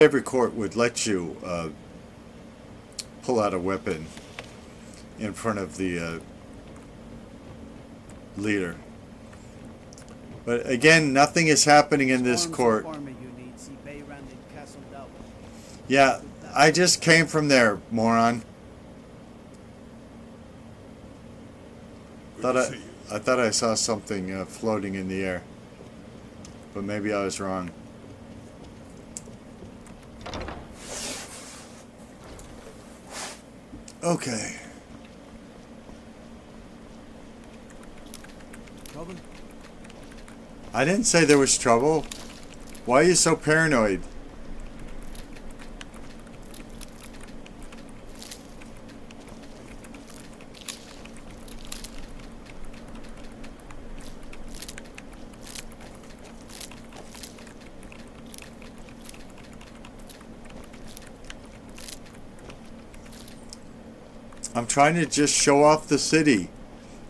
Every court would let you pull out a weapon in front of the leader. But again, nothing is happening in this court. Yeah, I just came from there, moron. I thought I saw something floating in the air, but maybe I was wrong. Okay. Trouble? I didn't say there was trouble. Why are you so paranoid? I'm trying to just show off the city.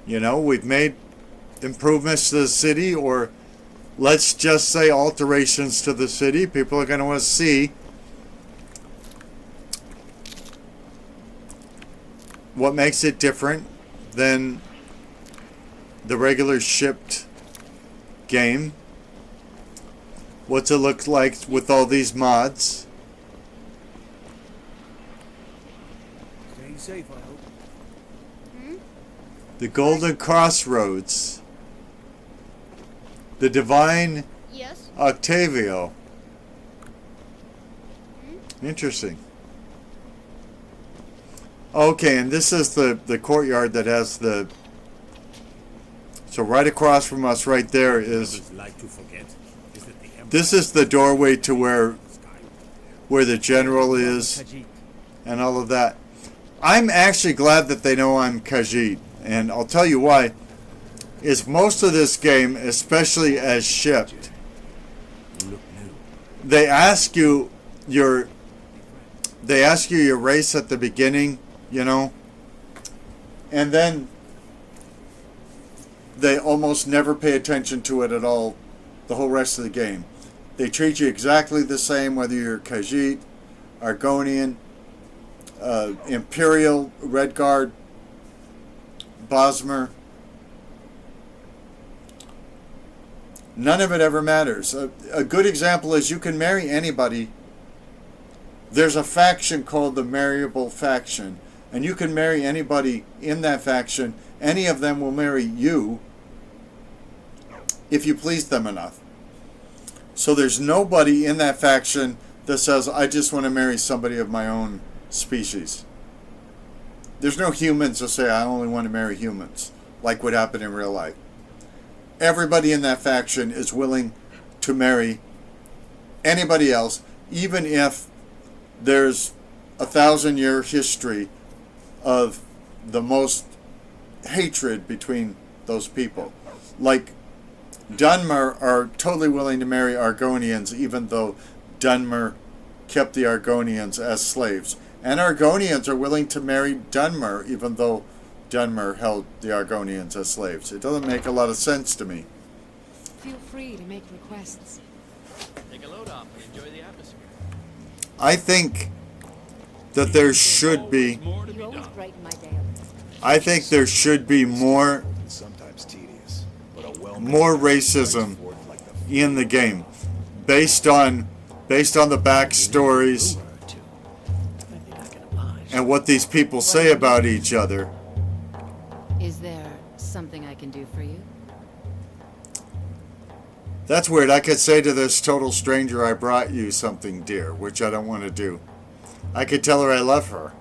You know, we've made improvements to the city, or let's just say alterations to the city. People are going to want to see what makes it different than the regular shipped game. What's it look like with all these mods? Staying safe, I hope. The Golden Crossroads. The Divine Yes. Octavio. Interesting. Okay, and this is the courtyard that has the... So right across from us right there is... This is the doorway to where the general is and all of that. I'm actually glad that they know I'm KhajKeet, and I'll tell you why. Is most of this game, especially as shipped, they ask you your race at the beginning, you know, and then they almost never pay attention to it at all the whole rest of the game. They treat you exactly the same whether you're KhajKeet, Argonian, Imperial, Redguard, Bosmer. None of it ever matters. A good example is you can marry anybody. There's a faction called the Marryable Faction, and you can marry anybody in that faction. Any of them will marry you if you please them enough. So there's nobody in that faction that says, I just want to marry somebody of my own species. There's no humans that say, I only want to marry humans, like would happen in real life. Everybody in that faction is willing to marry anybody else, even if there's 1,000-year history of the most hatred between those people. Like, Dunmer are totally willing to marry Argonians, even though Dunmer kept the Argonians as slaves. And Argonians are willing to marry Dunmer, even though Dunmer held the Argonians as slaves. It doesn't make a lot of sense to me. Feel free to make requests. Take a load off and enjoy the atmosphere. I think that there should be... You always brighten my day. I think there should be more racism in the game, based on the backstories and what these people say about each other. Is there something I can do for you? That's weird. I could say to this total stranger, I brought you something, dear, which I don't want to do. I could tell her I love her.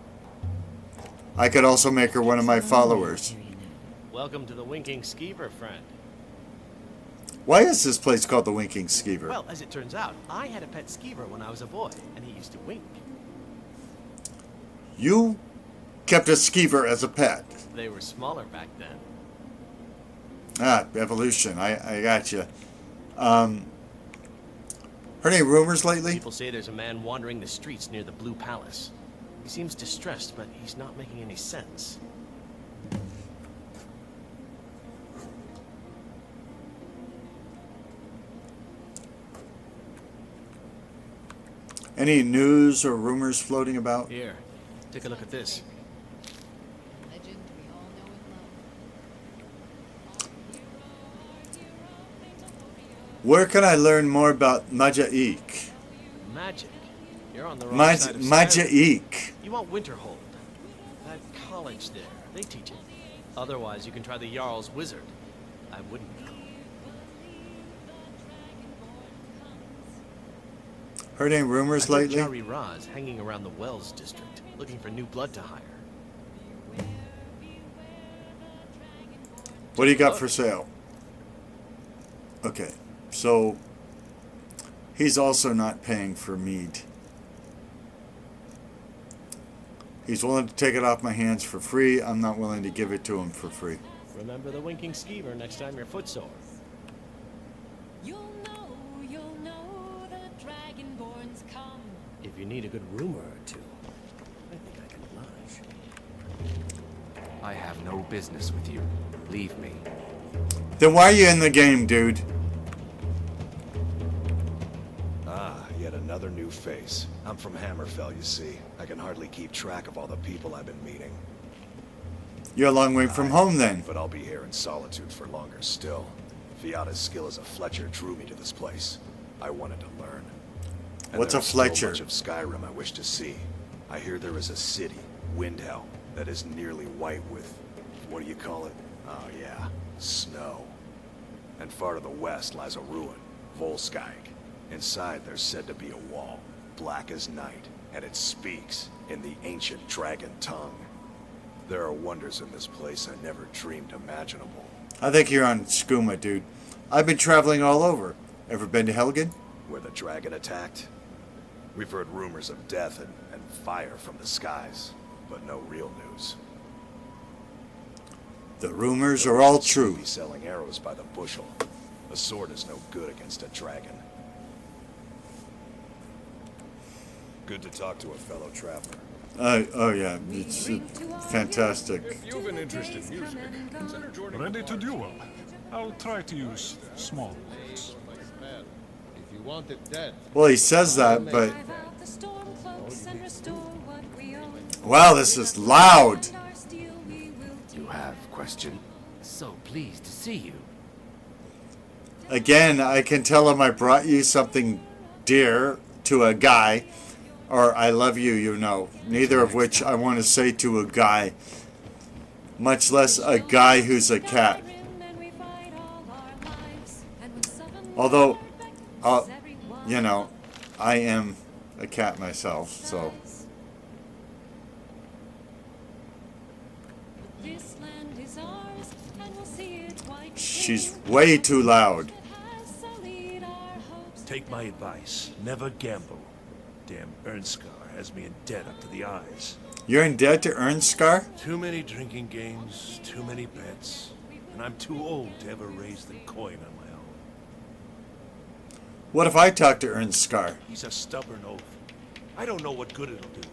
I could also make her one of my followers. Welcome to the Winking Skeever, friend. Why is this place called the Winking Skeever? Well, as it turns out, I had a pet skeever when I was a boy, and he used to wink. You kept a skeever as a pet. They were smaller back then. Ah, evolution. I got you. Heard any rumors lately? People say there's a man wandering the streets near the Blue Palace. He seems distressed, but he's not making any sense. Any news or rumors floating about? Here, take a look at this. Legend we all know and love. Where can I learn more about Majaik? Magic. You're on the wrong side of Skyrim. Majaik. You want Winterhold. That college there, they teach it. Otherwise, you can try the Jarl's Wizard. I wouldn't know. Heard any rumors I heard lately? Jari Raz hanging around the Wells district, looking for new blood to hire. What do you got for sale? Okay, so he's also not paying for mead. He's willing to take it off my hands for free. I'm not willing to give it to him for free. Remember the winking skeever next time you're footsore. You'll know the Dragonborn's come. If you need a good rumor or two, I think I can oblige. I have no business with you. Leave me. Then why are you in the game, dude? Ah, yet another new face. I'm from Hammerfell, you see. I can hardly keep track of all the people I've been meeting. You're a long way from home then. But I'll be here in Solitude for longer still. Fiata's skill as a Fletcher drew me to this place. I wanted to learn. And What's a there's Fletcher? So much of Skyrim I wish to see. I hear there is a city, Windhell, that is nearly white with, what do you call it? Oh yeah, snow. And far to the west lies a ruin, Volskag. Inside there's said to be a wall, black as night, and it speaks in the ancient dragon tongue. There are wonders in this place I never dreamed imaginable. I think you're on skooma, dude. I've been traveling all over. Ever been to Helgen? Where the dragon attacked? We've heard rumors of death and fire from the skies, but no real news. The rumors are all Seem to true. be selling arrows by the bushel. A sword is no good against a dragon. Good to talk to a fellow traveler. Oh yeah, it's fantastic. If you've an interest in music, consider joining. Ready to duel. I'll try to use small words. If you want it dead, Well, he says that, but Drive out the storm cloaks and restore what we own. wow, this is loud. And our steel we will You have question? So pleased to see you. Again, I can tell him I brought you something dear to a guy, or I love you, you know. Neither of which I want to say to a guy, much less a guy who's a cat. and we fight all our lives. And when someone Although, beckons everyone you know, I am a cat myself, so. this land is ours, and we'll see it white. She's way too loud. It has sullied our hopes. take my advice. Never gamble. Damn Ernskar has me in debt up to the eyes. You're in debt to Ernskar? Too many drinking games, too many bets, and I'm too old to ever raise the coin on my own. What if I talk to Ernskar? He's a stubborn oaf. I don't know what good it'll do.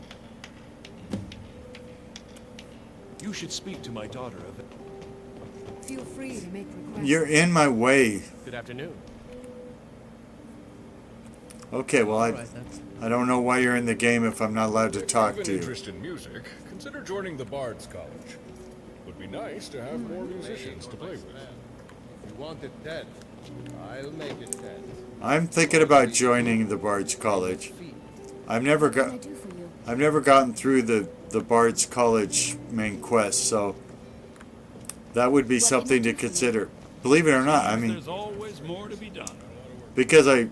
You should speak to my daughter of it. Feel free to make requests. You're in my way. Good afternoon. Okay, well, I don't know why you're in the game if I'm not allowed to talk If to you you. have an interest in music, consider joining the Bard's College. Would be nice to have more musicians to play with. If you want it dead, I'll make it dead. I'm thinking about joining the Bard's College. I've never What can I got do for you? I've never gotten through the Bard's College main quest, so that would be something to consider. Believe it or not, I mean, There's always more to be done. because I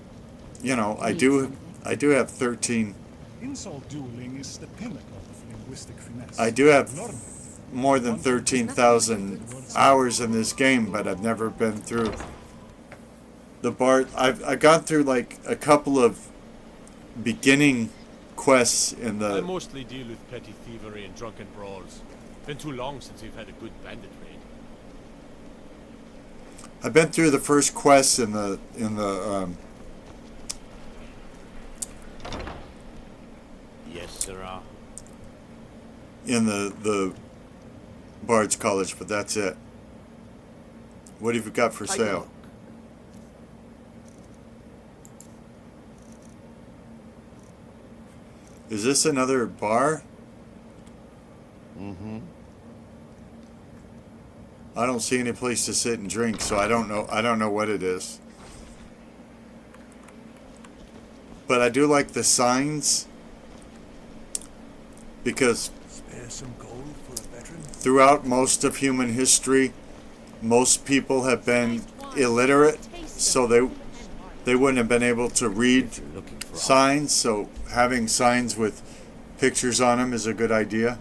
do have 13. Insult dueling is the pinnacle of linguistic finesse. I do have Learn. more than 13,000 hours in this game, but I've never been through the Bard. I've gone through like a couple of beginning quests in I the. mostly deal with petty thievery and drunken brawls. Been too long since we've had a good bandit raid. I've been through the first quests in the Yes, sirrah. in the Bard's College, but that's it. What have you got for Take a sale? look. Is this another bar? Mm-hmm. I don't see any place to sit and drink, so I don't know what it is. But I do like the signs, because Spare some gold for a veteran. throughout most of human history, most people have been illiterate, so they wouldn't have been able to read signs, so having signs with pictures on them is a good idea.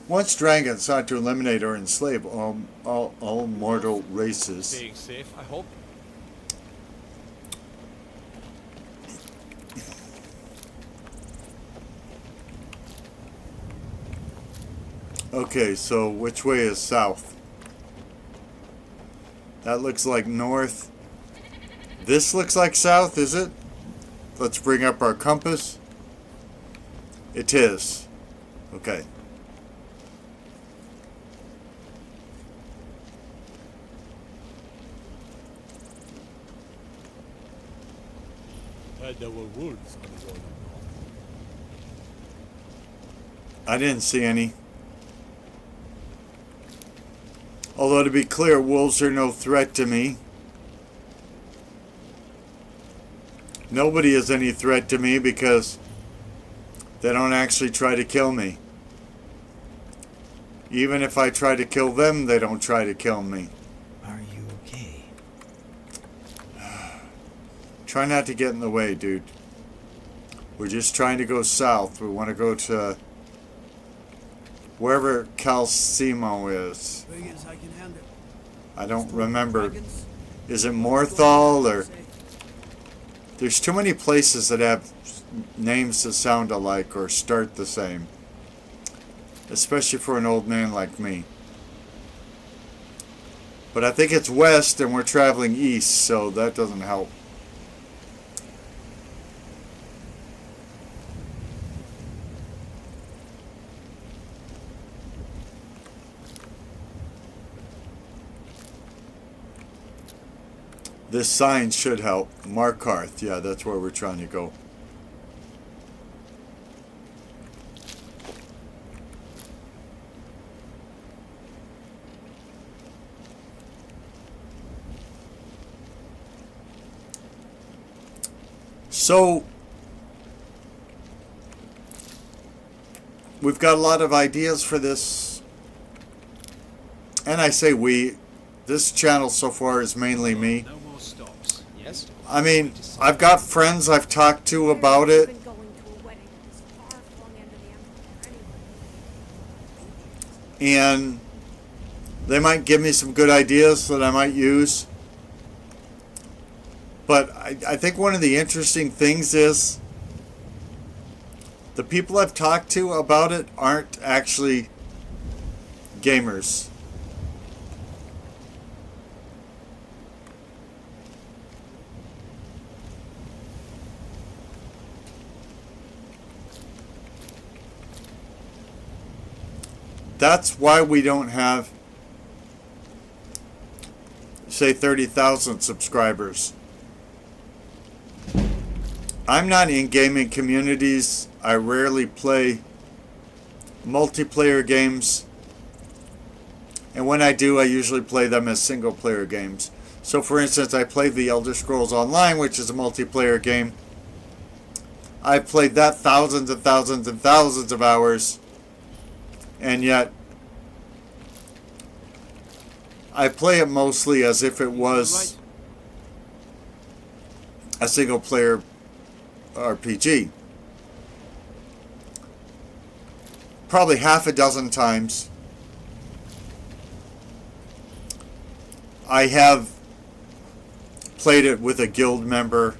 Once dragons sought to eliminate or enslave all mortal races. Staying safe, I hope. Okay, so which way is south? That looks like north. This looks like south, is it? Let's bring up our compass. It is. Okay. Heard there were wolves on the road. I didn't see any. Although, to be clear, wolves are no threat to me. Nobody is any threat to me because they don't actually try to kill me. Even if I try to kill them, they don't try to kill me. Are you okay? Try not to get in the way, dude. We're just trying to go south. We want to go to wherever Calcimo is. I don't remember. Is it Morthal or... There's too many places that have names that sound alike or start the same. Especially for an old man like me. But I think it's west and we're traveling east, so that doesn't help. This sign should help. Markarth, yeah, that's where we're trying to go. So, we've got a lot of ideas for this. And I say we. This channel so far is mainly me. Yes? I mean, I've got friends I've talked to about it. And they might give me some good ideas that I might use. But I think one of the interesting things is the people I've talked to about it aren't actually gamers. That's why we don't have, say, 30,000 subscribers. I'm not in gaming communities. I rarely play multiplayer games. And when I do, I usually play them as single-player games. So, for instance, I played the Elder Scrolls Online, which is a multiplayer game. I've played that thousands and thousands and thousands of hours. And yet, I play it mostly as if it was a single-player RPG. Probably half a dozen times. I have played it with a guild member.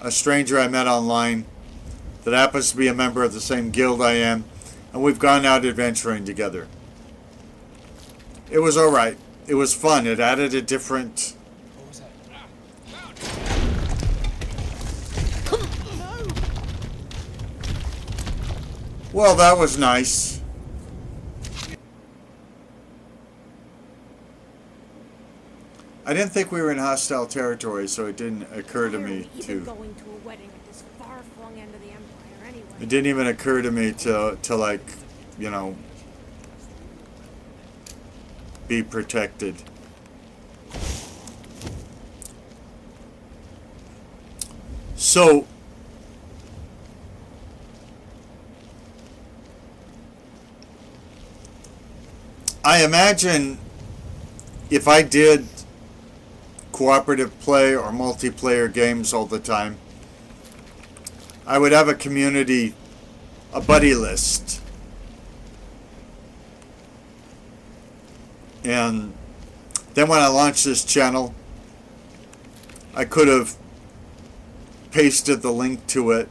a stranger I met online that happens to be a member of the same guild I am, and we've gone out adventuring together. It was alright. It was fun. It added a different... Well, that was nice. I didn't think we were in hostile territory, so it didn't occur to me to... Going to a wedding at this far-flung end of the Empire anyway. It didn't even occur to me to like, you know, be protected. So, I imagine if I did cooperative play or multiplayer games all the time, I would have a community, a buddy list. And then when I launched this channel, I could have pasted the link to it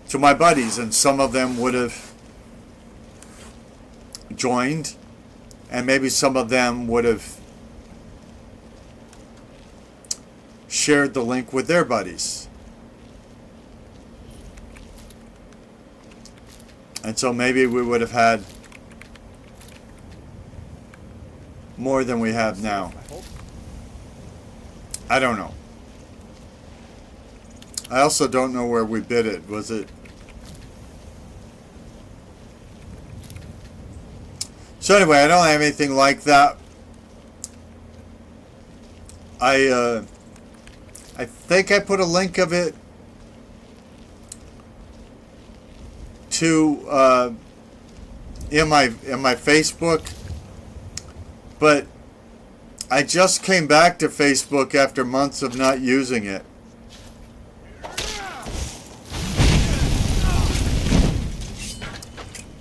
to my buddies, and some of them would have joined, and maybe some of them would have shared the link with their buddies. And so maybe we would have had more than we have now. I don't know. I also don't know where we bid it. Was it... So anyway, I don't have anything like that. I think I put a link of it to in my Facebook, but I just came back to Facebook after months of not using it.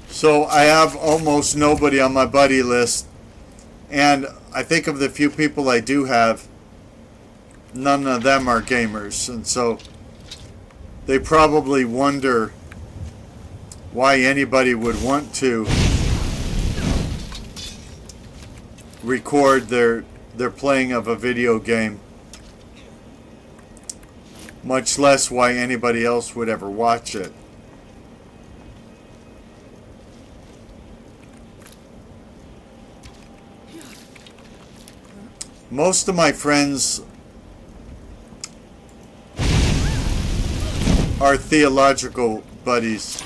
So I have almost nobody on my buddy list, and I think of the few people I do have, none of them are gamers, and so they probably wonder why anybody would want to record their playing of a video game, much less why anybody else would ever watch it. Most of my friends are theological buddies.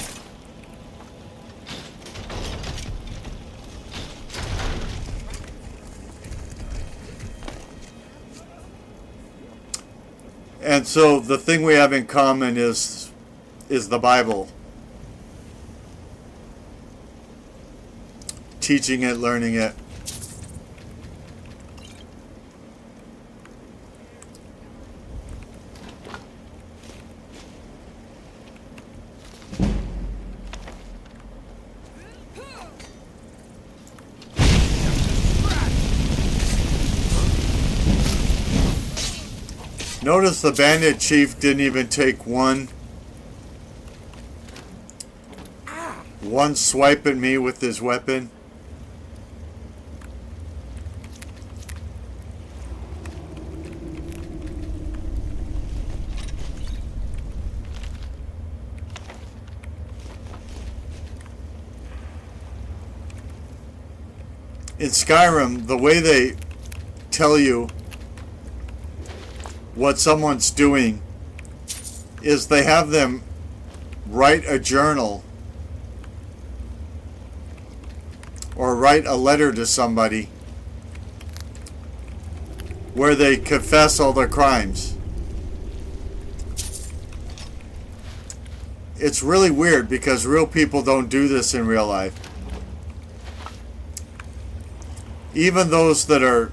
And so the thing we have in common is the Bible. Teaching it, learning it. Notice the bandit chief didn't even take one swipe at me with his weapon. In Skyrim, the way they tell you what someone's doing is they have them write a journal or write a letter to somebody where they confess all their crimes. It's really weird because real people don't do this in real life. Even those that are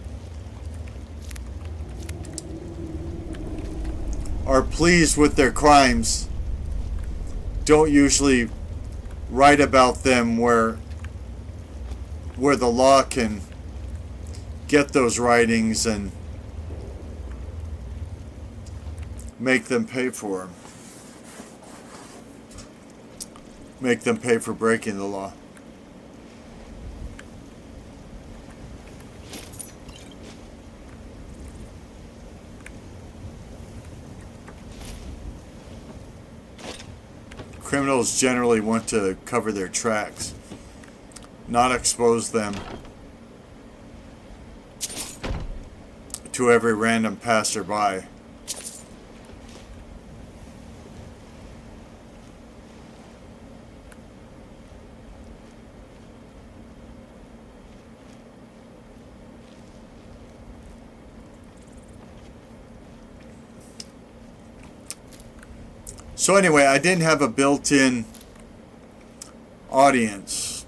pleased with their crimes don't usually write about them where the law can get those writings and make them pay for them. Make them pay for breaking the law. Criminals generally want to cover their tracks, not expose them to every random passerby. So anyway, I didn't have a built-in audience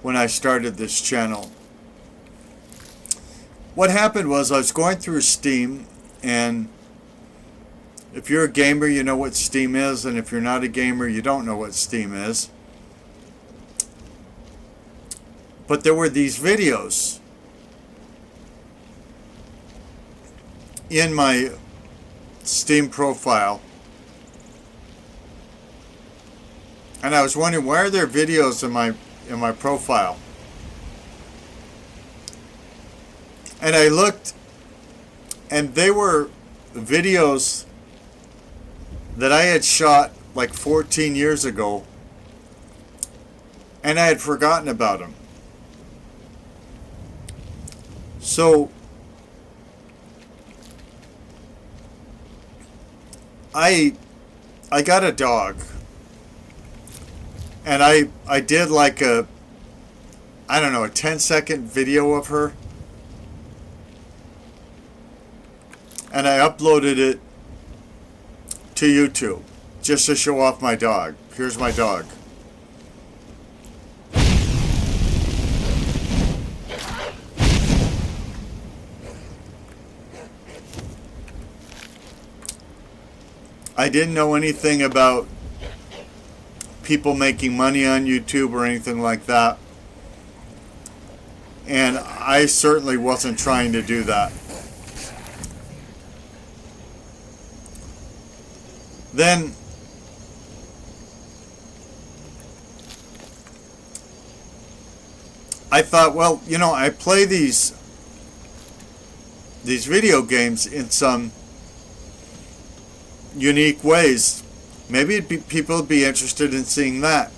when I started this channel. What happened was I was going through Steam, and if you're a gamer, you know what Steam is, and if you're not a gamer, you don't know what Steam is. But there were these videos in my Steam profile, and I was wondering, why are there videos in my profile? And I looked, and they were videos that I had shot like 14 years ago, and I had forgotten about them. So I got a dog, and I did like a 10-second video of her, and I uploaded it to YouTube just to show off my dog. Here's my dog. I didn't know anything about people making money on YouTube or anything like that. And I certainly wasn't trying to do that. Then I thought, well, you know, I play these video games in some unique ways. Maybe people would be interested in seeing that.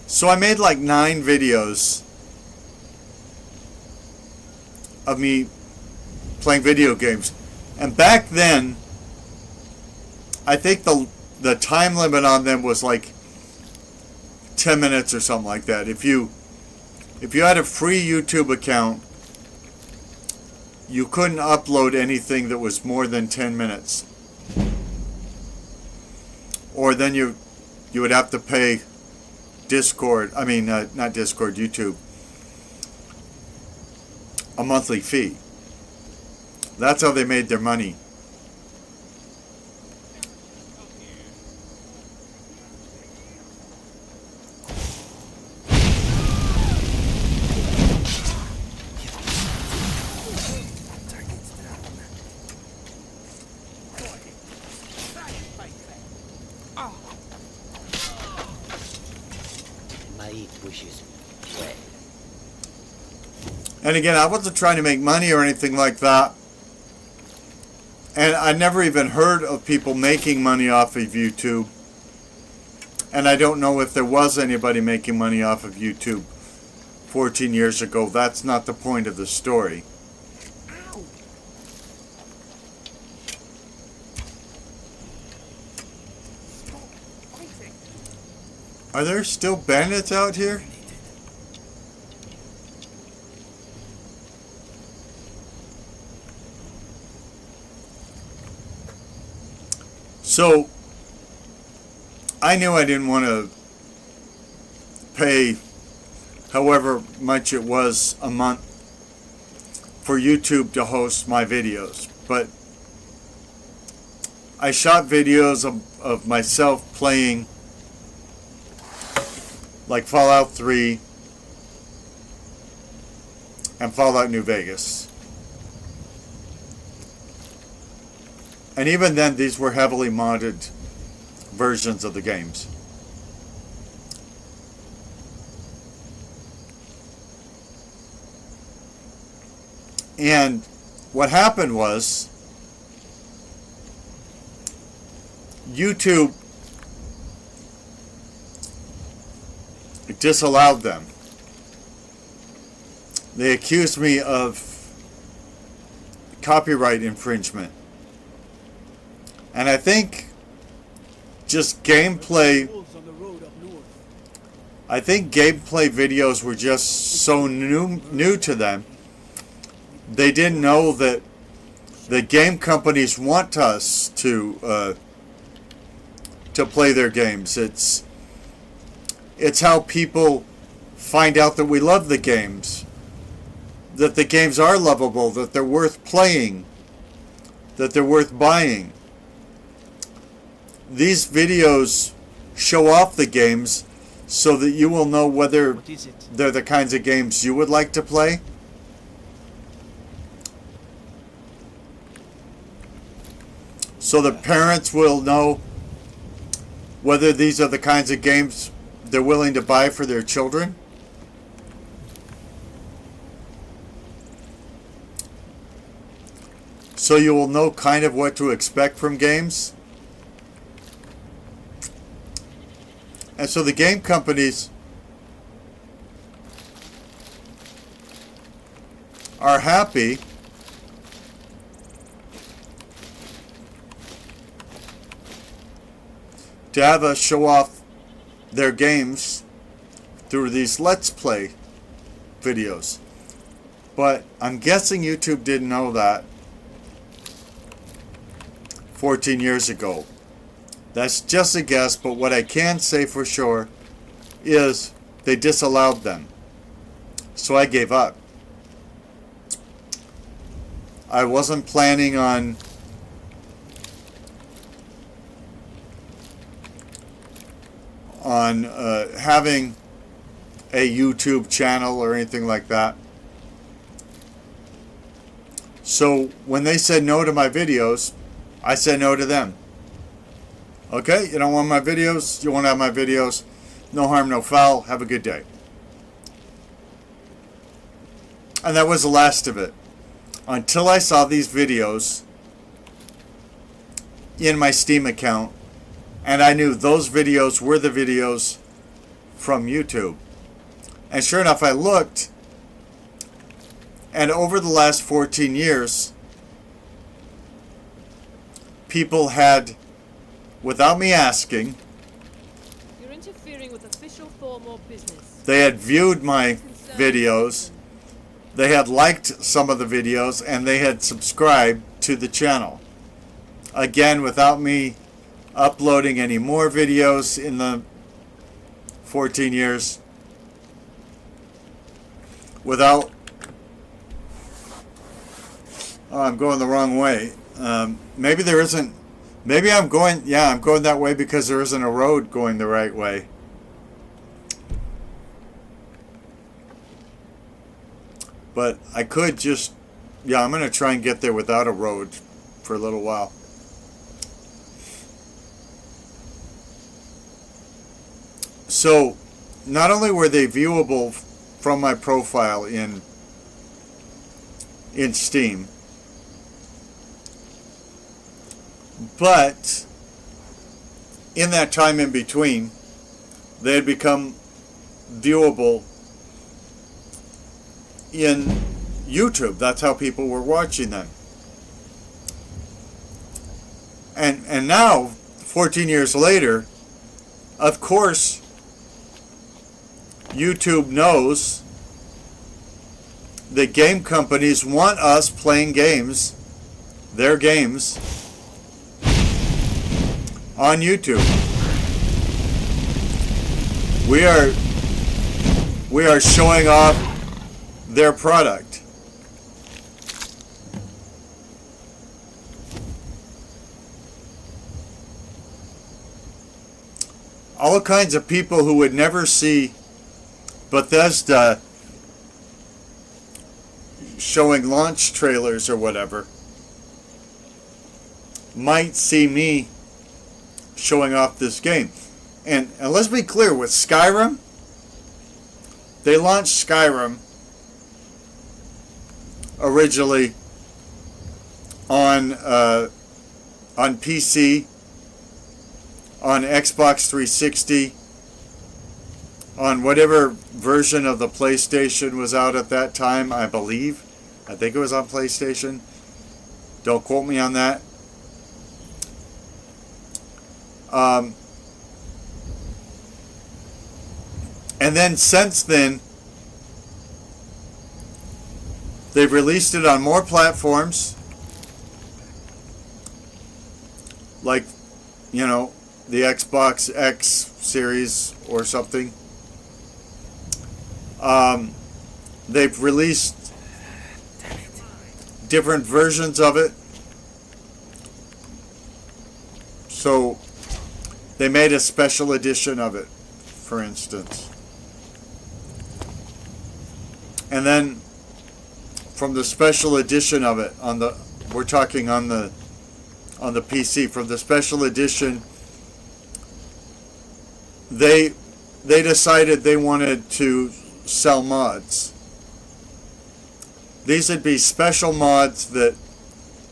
So I made like 9 videos of me playing video games. And back then, I think the time limit on them was like 10 minutes or something like that. If you had a free YouTube account, you couldn't upload anything that was more than 10 minutes. Or then you would have to pay Discord, not Discord, YouTube, a monthly fee. That's how they made their money. And again, I wasn't trying to make money or anything like that. And I never even heard of people making money off of YouTube. And I don't know if there was anybody making money off of YouTube 14 years ago. That's not the point of the story. Are there still bandits out here? So, I knew I didn't want to pay however much it was a month for YouTube to host my videos. But I shot videos of myself playing like Fallout 3 and Fallout New Vegas. And even then, these were heavily modded versions of the games. And what happened was, YouTube disallowed them. They accused me of copyright infringement. And I think just gameplay, I think gameplay videos were just so new to them. They didn't know that the game companies want us to play their games. It's how people find out that we love the games, that the games are lovable, that they're worth playing, that they're worth buying. These videos show off the games so that you will know whether they're the kinds of games you would like to play. So the parents will know whether these are the kinds of games they're willing to buy for their children. So you will know kind of what to expect from games. And so the game companies are happy to have us show off their games through these Let's Play videos. But I'm guessing YouTube didn't know that 14 years ago. That's just a guess, but what I can say for sure is they disallowed them. So I gave up. I wasn't planning on having a YouTube channel or anything like that. So when they said no to my videos, I said no to them. Okay, you don't want my videos, you won't have my videos. No harm, no foul. Have a good day. And that was the last of it. Until I saw these videos in my Steam account, and I knew those videos were the videos from YouTube. And sure enough, I looked, and over the last 14 years, people had, without me asking, you're interfering with official form or business. They had viewed my videos, they had liked some of the videos, and they had subscribed to the channel. Again, without me uploading any more videos in the 14 years, without, oh, I'm going the wrong way. Maybe there isn't, maybe I'm going that way because there isn't a road going the right way. But I could just, I'm going to try and get there without a road for a little while. So, not only were they viewable from my profile in Steam, but in that time in between, they had become viewable in YouTube. That's how people were watching them. And now, 14 years later, of course, YouTube knows that game companies want us playing games, their games, on YouTube. We are showing off their product. All kinds of people who would never see Bethesda showing launch trailers or whatever might see me showing off this game. And let's be clear, with Skyrim, they launched Skyrim originally on PC, on Xbox 360, on whatever version of the PlayStation was out at that time, I believe. I think it was on PlayStation. Don't quote me on that. And then since then, they've released it on more platforms, like, you know, the Xbox X series or something. They've released different versions of it. So they made a special edition of it, for instance. And then from the special edition of it, we're talking on the PC, from the special edition, they decided they wanted to sell mods. These would be special mods that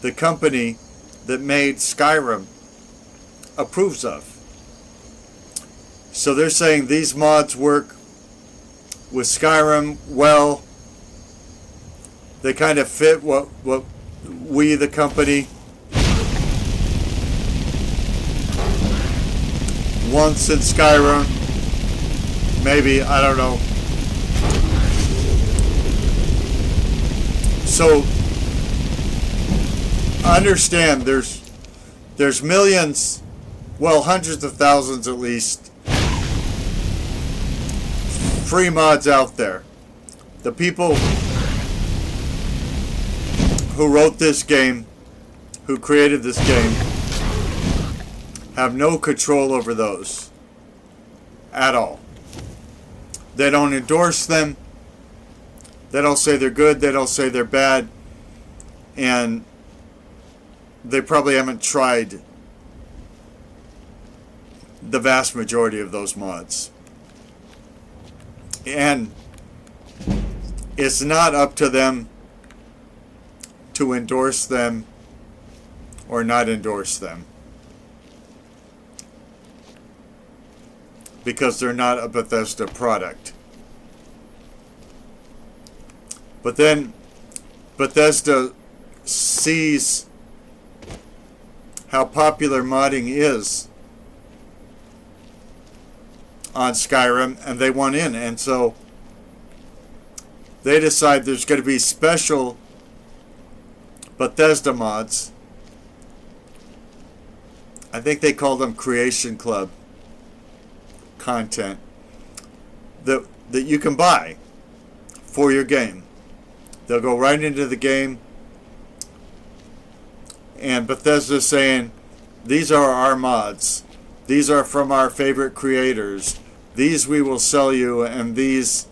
the company that made Skyrim approves of. So they're saying these mods work with Skyrim well. They kind of fit what we, the company, wants in Skyrim. Maybe, I don't know. So understand there's millions, well, hundreds of thousands at least, free mods out there. The people who wrote this game, who created this game, have no control over those at all. They don't endorse them. They don't say they're good. They don't say they're bad. And they probably haven't tried the vast majority of those mods. And it's not up to them to endorse them or not endorse them, because they're not a Bethesda product. But then Bethesda sees how popular modding is on Skyrim, and they want in, and so they decide there's going to be special Bethesda mods. I think they call them Creation Club content that you can buy for your game. They'll go right into the game, and Bethesda's saying, these are our mods. These are from our favorite creators. These we will sell you, and these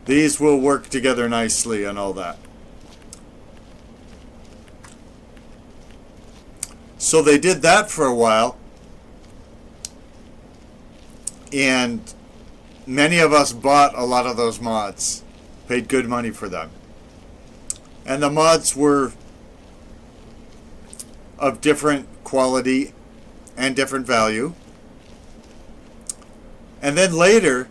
will work together nicely and all that. So they did that for a while, and many of us bought a lot of those mods, paid good money for them. And the mods were of different quality and different value. And then later,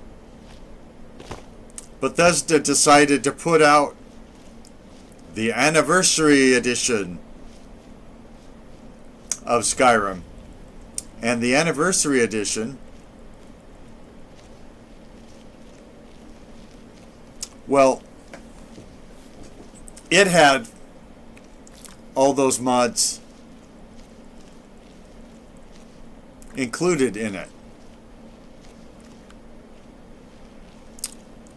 Bethesda decided to put out the Anniversary Edition of Skyrim. And the Anniversary Edition, well, it had all those mods included in it.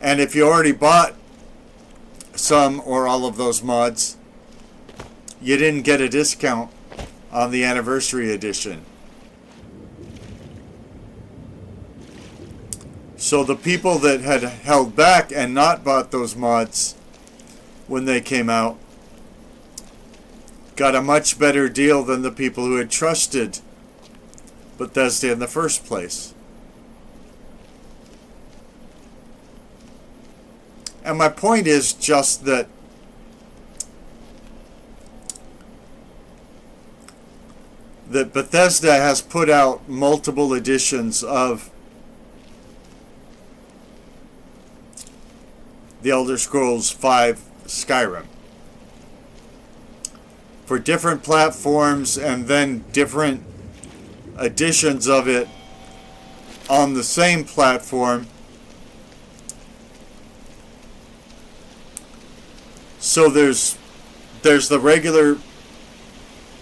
And if you already bought some or all of those mods, you didn't get a discount on the Anniversary Edition. So the people that had held back and not bought those mods when they came out got a much better deal than the people who had trusted Bethesda in the first place. And my point is just that Bethesda has put out multiple editions of The Elder Scrolls V Skyrim for different platforms, and then different editions of it on the same platform. So there's the regular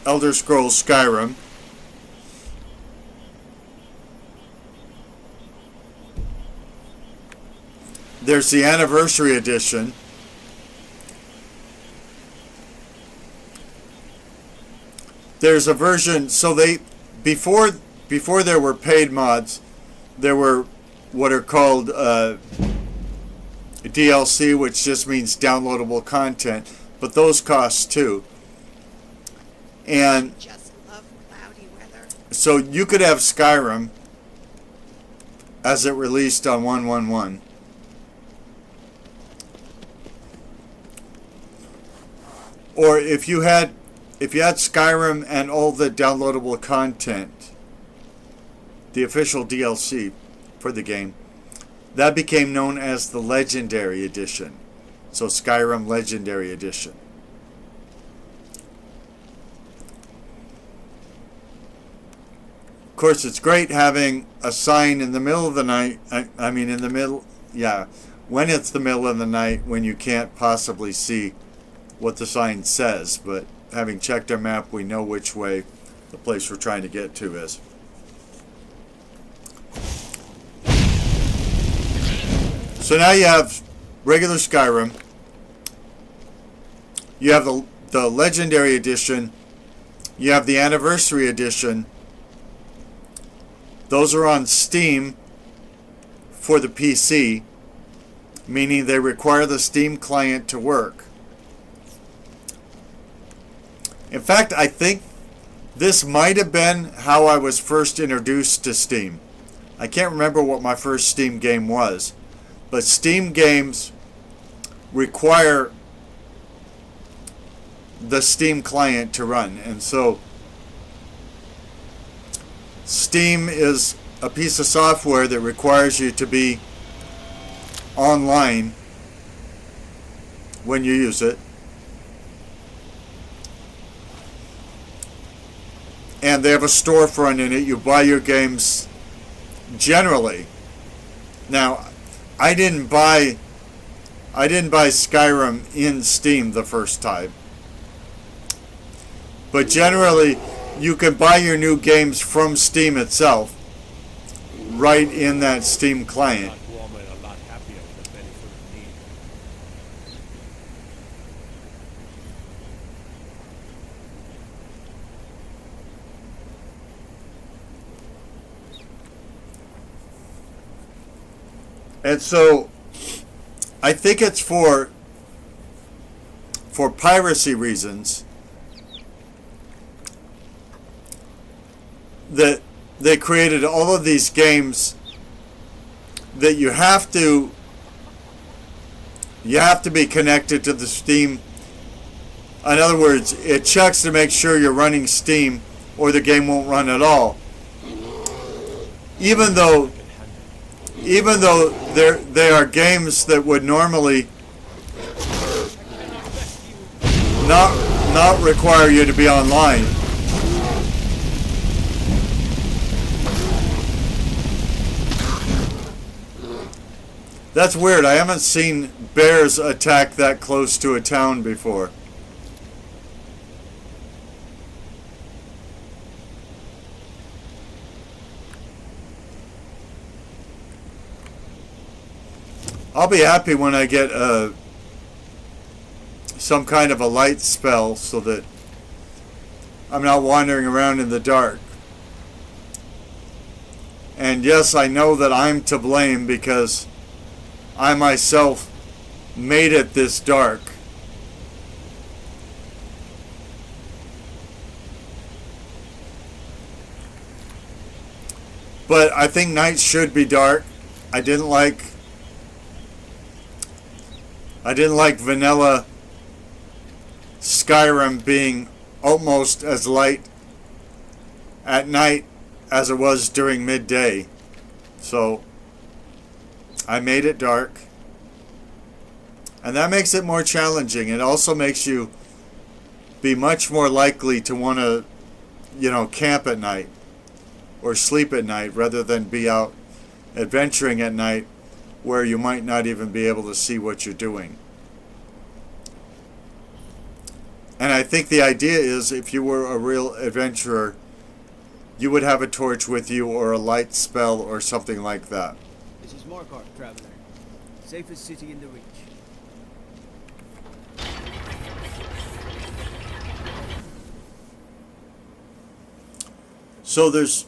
Elder Scrolls Skyrim. There's the Anniversary Edition. There's a version, so they before there were paid mods, there were what are called DLC, which just means downloadable content, but those cost too. And just love cloudy weather. So you could have Skyrim as it released on 1.1.1. Or if you had Skyrim and all the downloadable content, the official DLC for the game, that became known as the Legendary Edition. So Skyrim Legendary Edition. Of course, it's great having a sign in the middle of the night. When it's the middle of the night, when you can't possibly see what the sign says, but having checked our map, we know which way the place we're trying to get to is. So now you have regular Skyrim. You have the Legendary Edition. You have the Anniversary Edition. Those are on Steam for the PC, meaning they require the Steam client to work. In fact, I think this might have been how I was first introduced to Steam. I can't remember what my first Steam game was, but Steam games require the Steam client to run. And so Steam is a piece of software that requires you to be online when you use it. And they have a storefront in it. You buy your games generally. Now, I didn't buy Skyrim in Steam the first time. But generally, you can buy your new games from Steam itself, right in that Steam client. And so, I think it's for piracy reasons that they created all of these games that you have to be connected to the Steam. In other words, it checks to make sure you're running Steam or the game won't run at all. Even though they are games that would normally not require you to be online. That's weird. I haven't seen bears attack that close to a town before. I'll be happy when I get some kind of a light spell so that I'm not wandering around in the dark. And yes, I know that I'm to blame because I myself made it this dark. But I think night should be dark. I didn't like vanilla Skyrim being almost as light at night as it was during midday. So I made it dark. And that makes it more challenging. It also makes you be much more likely to want to, camp at night or sleep at night rather than be out adventuring at night where you might not even be able to see what you're doing. And I think the idea is if you were a real adventurer, you would have a torch with you or a light spell or something like that. This is Markarth, traveler. Safest city in the Reach. So there's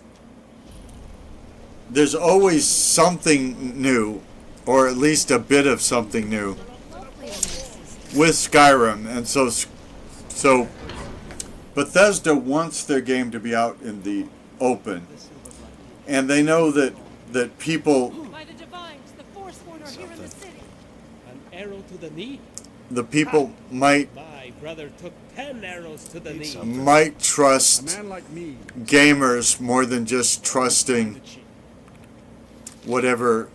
always something new, or at least a bit of something new with Skyrim, and so Bethesda wants their game to be out in the open, and they know that people, By the divines, the Forsworn are here in the city. An arrow to the knee? the people might My brother took 10 arrows to the knee. might trust gamers more than just trusting whatever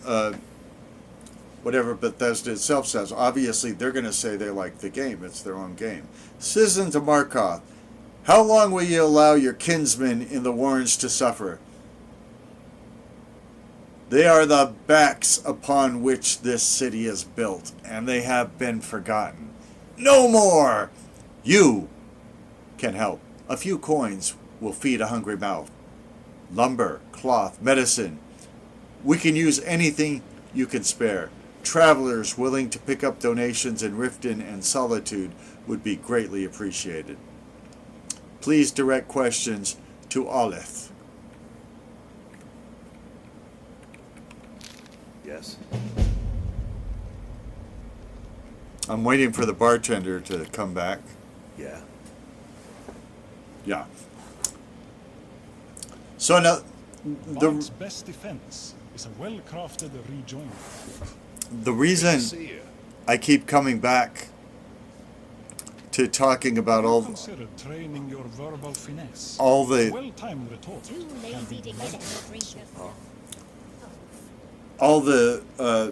Bethesda itself says. Obviously, they're going to say they like the game. It's their own game. Citizens of Markarth, how long will you allow your kinsmen in the Warrens to suffer? They are the backs upon which this city is built, and they have been forgotten. No more! You can help. A few coins will feed a hungry mouth. Lumber, cloth, medicine. We can use anything you can spare. Travelers willing to pick up donations in Riften and Solitude would be greatly appreciated. Please direct questions to Olith. Yes. I'm waiting for the bartender to come back. Yeah. Yeah. So now, Bard's best defense is a well-crafted rejoinder. the reason I keep coming back to talking about all Consider training your verbal finesse. all the A well-timed retort can be all the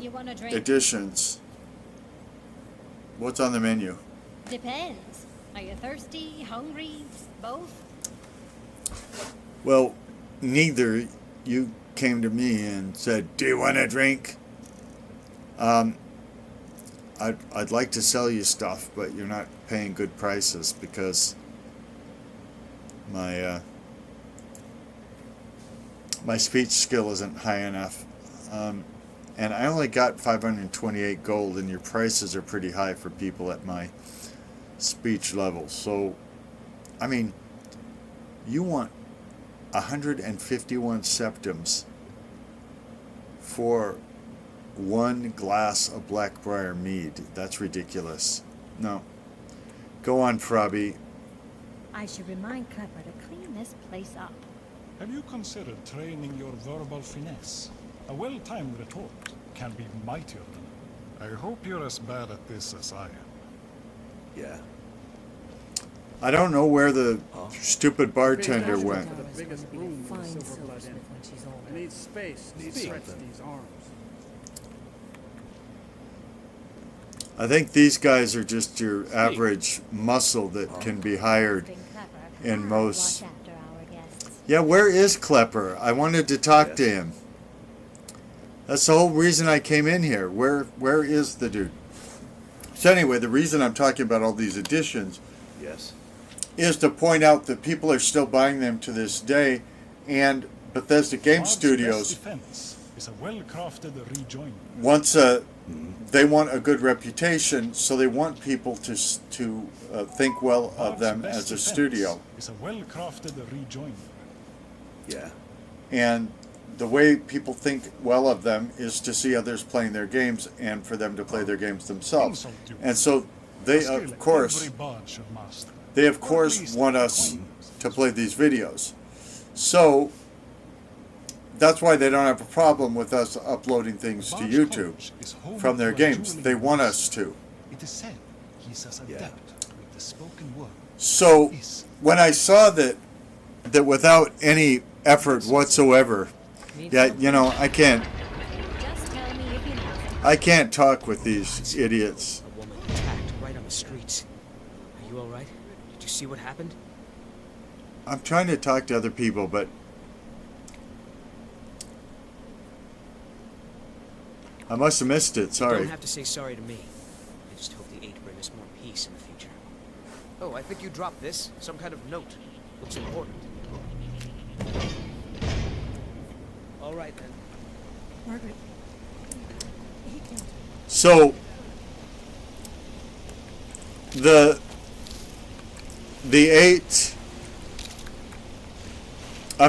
You want a drink? additions. What's on the menu? Depends. Are you thirsty, hungry, both? Well, neither. You came to me and said, "Do you want a drink?" I'd like to sell you stuff, but you're not paying good prices because my my speech skill isn't high enough. And I only got 528 gold, and your prices are pretty high for people at my speech level. So, I mean, you want 151 septims for one glass of Blackbriar mead. That's ridiculous. No. Go on, Frobby. I should remind Klepper to clean this place up. Have you considered training your verbal finesse? A well-timed retort can be mightier than. I hope you're as bad at this as I am. Yeah. I don't know where the stupid bartender went. The biggest room with a silver blood in it. I need space to stretch these arms. I think these guys are just your average muscle that can be hired in most. Yeah, where is Klepper? I wanted to talk to him. That's the whole reason I came in here. Where is the dude? So anyway, the reason I'm talking about all these editions is to point out that people are still buying them to this day, and Bethesda Game Studios Is a well-crafted rejoinder. wants they want a good reputation, so they want people to think well of them as a studio. Is a well-crafted rejoinder. Yeah. And the way people think well of them is to see others playing their games and for them to play their games themselves. And so they, of course, want us to play these videos. So that's why they don't have a problem with us uploading things to YouTube from their games. They want us to. It is said he's as adept with the spoken word. So when I saw that without any effort whatsoever, yeah, you know, I can't talk with these idiots. A woman attacked right on the streets. Are you all right? Did you see what happened? I'm trying to talk to other people, but I must have missed it. Sorry. You don't have to say sorry to me. I just hope the 8 bring us more peace in the future. Oh, I think you dropped this. Some kind of note. Looks important. All right, then. Margaret. So the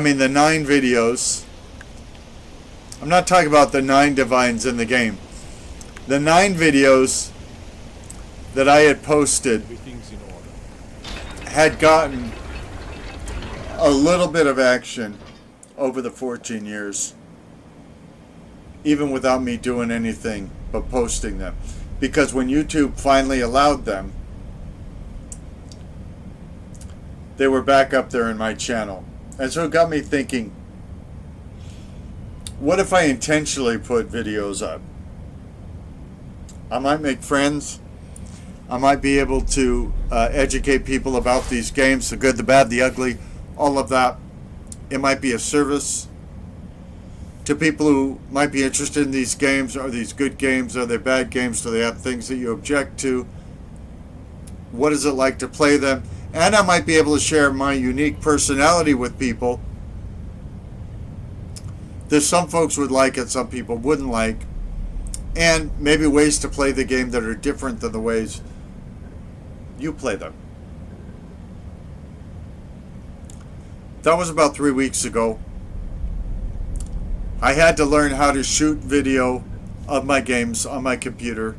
9 videos. I'm not talking about the 9 divines in the game. The 9 videos that I had posted had gotten a little bit of action over the 14 years, even without me doing anything but posting them. Because when YouTube finally allowed them, they were back up there in my channel. And so it got me thinking, what if I intentionally put videos up? I might make friends. I might be able to educate people about these games, the good, the bad, the ugly, all of that. It might be a service to people who might be interested in these games. Are these good games? Are they bad games? Do they have things that you object to? What is it like to play them? And I might be able to share my unique personality with people. There's some folks would like it, some people wouldn't like. And maybe ways to play the game that are different than the ways you play them. That was about 3 weeks ago. I had to learn how to shoot video of my games on my computer.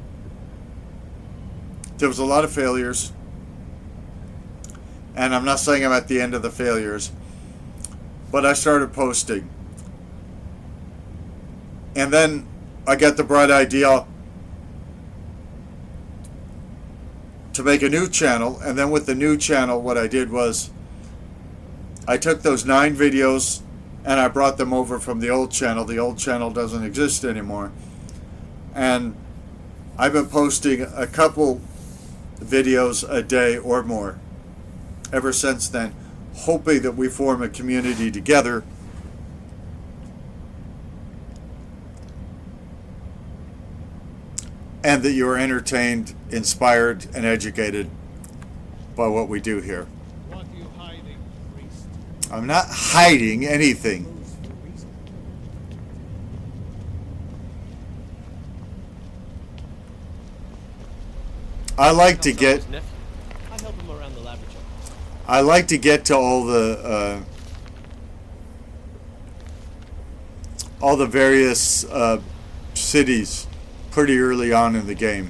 There was a lot of failures. And I'm not saying I'm at the end of the failures. But I started posting. And then I got the bright idea to make a new channel. And then with the new channel, what I did was I took those 9 videos and I brought them over from the old channel. The old channel doesn't exist anymore. And I've been posting a couple videos a day or more ever since then, hoping that we form a community together and that you're entertained, inspired, and educated by what we do here. What are you hiding, priest? I'm not hiding anything. I like to get to all the various cities pretty early on in the game.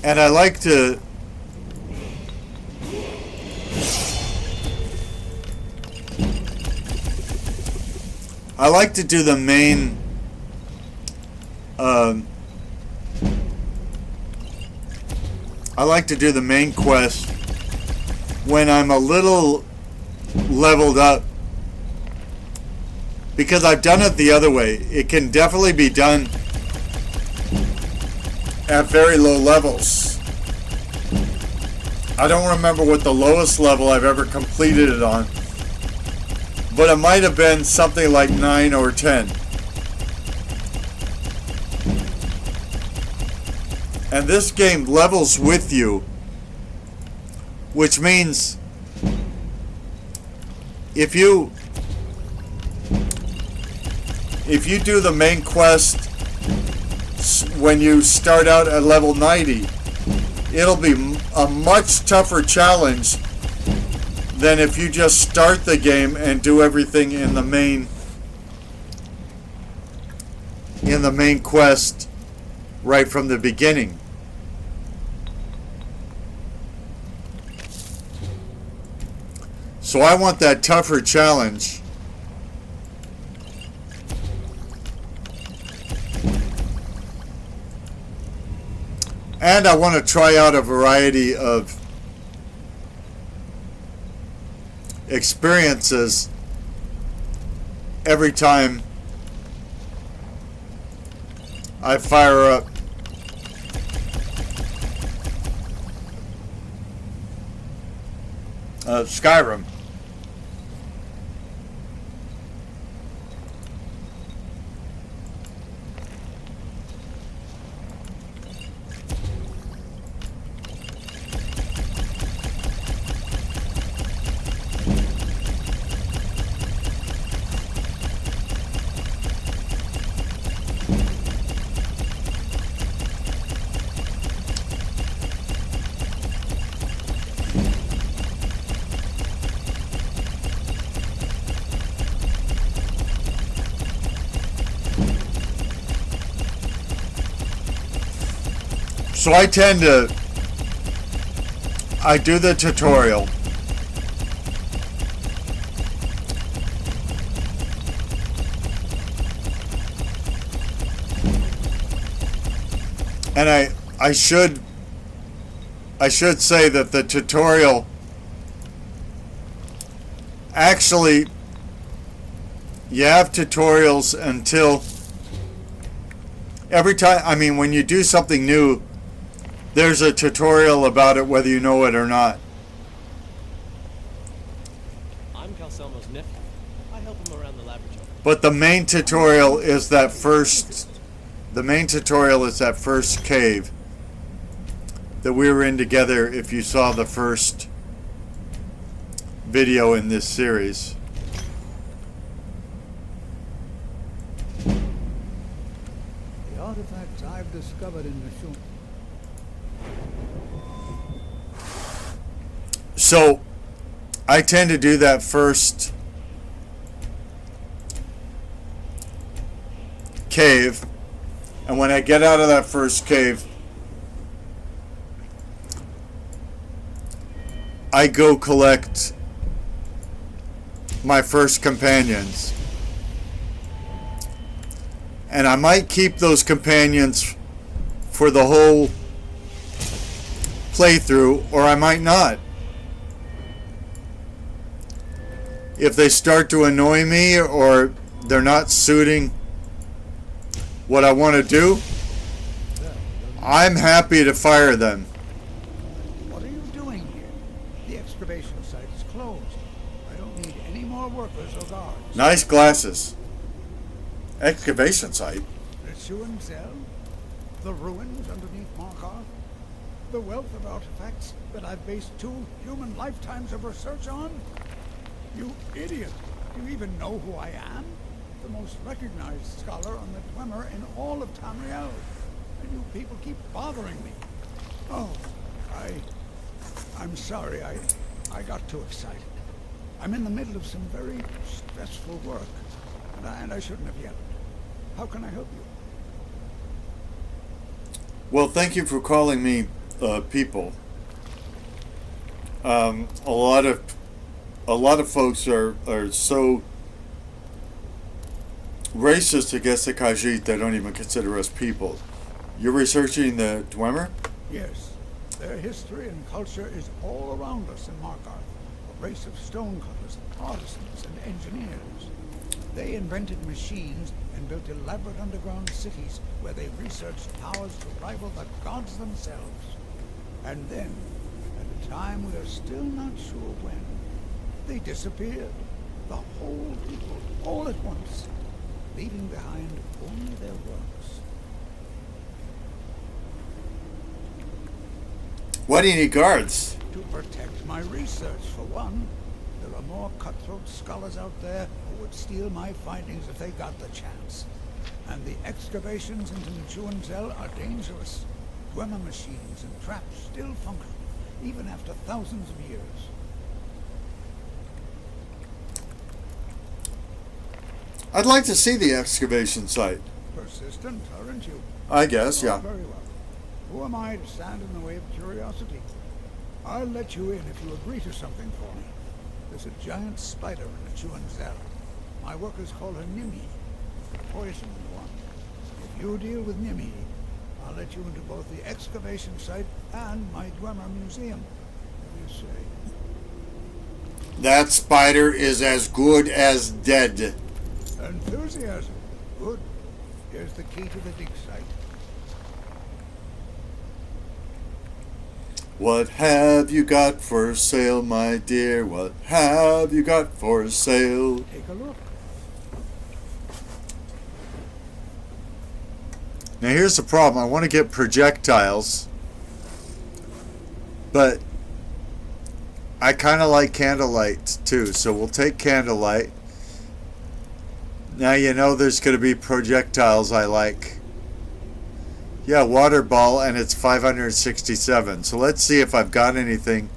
And I like to do the main quest when I'm a little leveled up, because I've done it the other way. It can definitely be done at very low levels. I don't remember what the lowest level I've ever completed it on, but it might have been something like 9 or 10. And this game levels with you, which means if you do the main quest when you start out at level 90, it'll be a much tougher challenge than if you just start the game and do everything in the main quest right from the beginning. So I want that tougher challenge. And I want to try out a variety of experiences every time I fire up Skyrim. So I do the tutorial. And I should say that the tutorial actually, you have tutorials until every time, I mean, when you do something new, there's a tutorial about it whether you know it or not. I'm Calcelmo's nephew. I help him around the laboratory. But the main tutorial is that first cave that we were in together, if you saw the first video in this series. The artifacts I've discovered in the shop. So I tend to do that first cave, and when I get out of that first cave, I go collect my first companions. And I might keep those companions for the whole playthrough, or I might not. If they start to annoy me or they're not suiting what I want to do, I'm happy to fire them. What are you doing here? The excavation site is closed. I don't need any more workers or guards. Nice glasses. Excavation site. The Shuan Cell? The ruins underneath Markarth? The wealth of artifacts that I've based 2 human lifetimes of research on? You idiot! Do you even know who I am? The most recognized scholar on the Dwemer in all of Tamriel. And you people keep bothering me. Oh, I'm sorry. I got too excited. I'm in the middle of some very stressful work, and I shouldn't have yelled. How can I help you? Well, thank you for calling me people. A lot of folks are so racist against the KhajKeet they don't even consider us people. You're researching the Dwemer? Yes. Their history and culture is all around us in Markarth. A race of stonecutters, artisans, and engineers. They invented machines and built elaborate underground cities where they researched powers to rival the gods themselves. And then, at a time we are still not sure when, they disappeared. The whole people, all at once, leaving behind only their works. Why do you need guards? To protect my research, for one. There are more cutthroat scholars out there who would steal my findings if they got the chance. And the excavations into Nichuanzel are dangerous. Dwemer machines and traps still function, even after thousands of years. I'd like to see the excavation site. Persistent, aren't you? I guess, yeah. Very well. Who am I to stand in the way of curiosity? I'll let you in if you agree to something for me. There's a giant spider in the Chuanzera. My workers call her Nimi, the poisoned one. If you deal with Nimi, I'll let you into both the excavation site and my Dwemer Museum. What do you say? That spider is as good as dead. Enthusiasm. Good. Here's the key to the dig site. What have you got for sale, my dear? What have you got for sale? Take a look. Now here's the problem. I want to get projectiles, but I kind of like candlelight too, so we'll take candlelight. Now you know there's going to be projectiles I like. Yeah, water ball, and it's 567. So let's see if I've got anything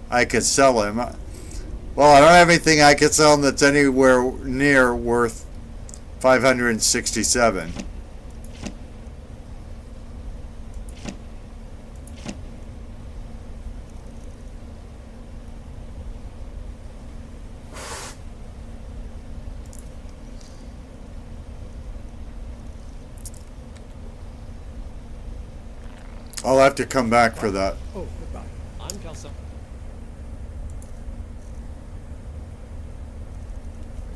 I can sell him. Well, I don't have anything I can sell him that's anywhere near worth 567. I'll have to come back for that. Oh, goodbye. I'm Kelso.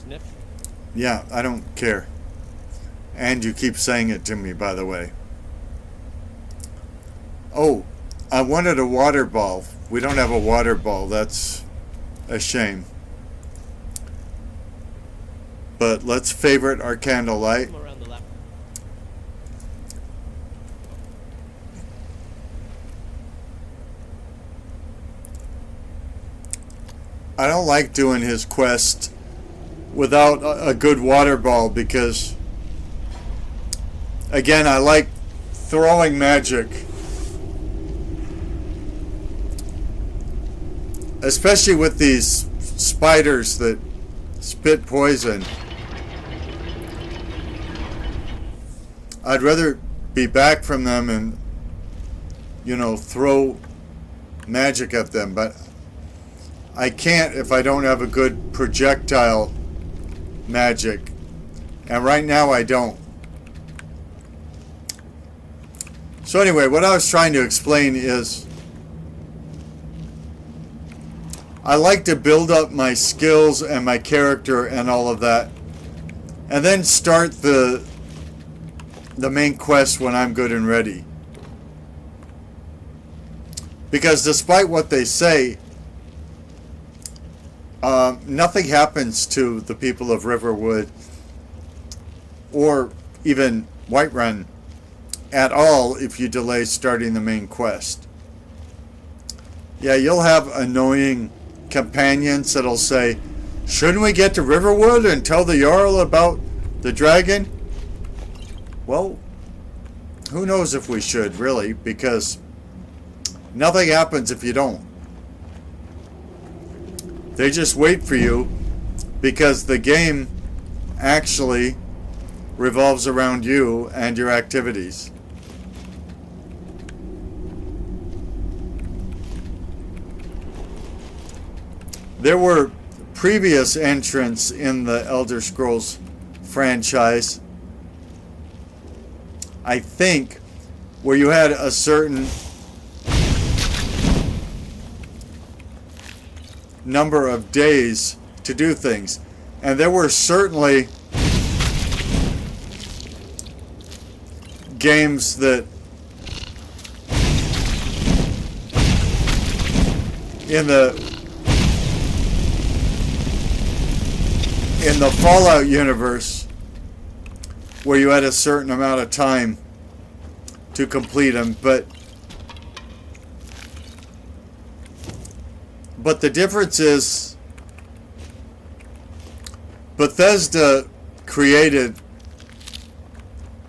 Sniff. Yeah, I don't care. And you keep saying it to me, by the way. Oh, I wanted a water ball. We don't have a water ball. That's a shame. But let's favorite our candlelight. Around the left. I don't like doing his quest without a good water ball because, again, I like throwing magic. Especially with these spiders that spit poison. I'd rather be back from them and, throw magic at them, but I can't if I don't have a good projectile magic. And right now I don't. So anyway, what I was trying to explain is I like to build up my skills and my character and all of that, and then start the main quest when I'm good and ready. Because despite what they say, nothing happens to the people of Riverwood or even Whiterun at all if you delay starting the main quest. Yeah, you'll have annoying companions that'll say, shouldn't we get to Riverwood and tell the Jarl about the dragon? Well, who knows if we should, really, because nothing happens if you don't. They just wait for you because the game actually revolves around you and your activities. There were previous entrants in the Elder Scrolls franchise, I think, where you had a certain number of days to do things. And there were certainly games that in the Fallout universe where you had a certain amount of time to complete them, but the difference is Bethesda created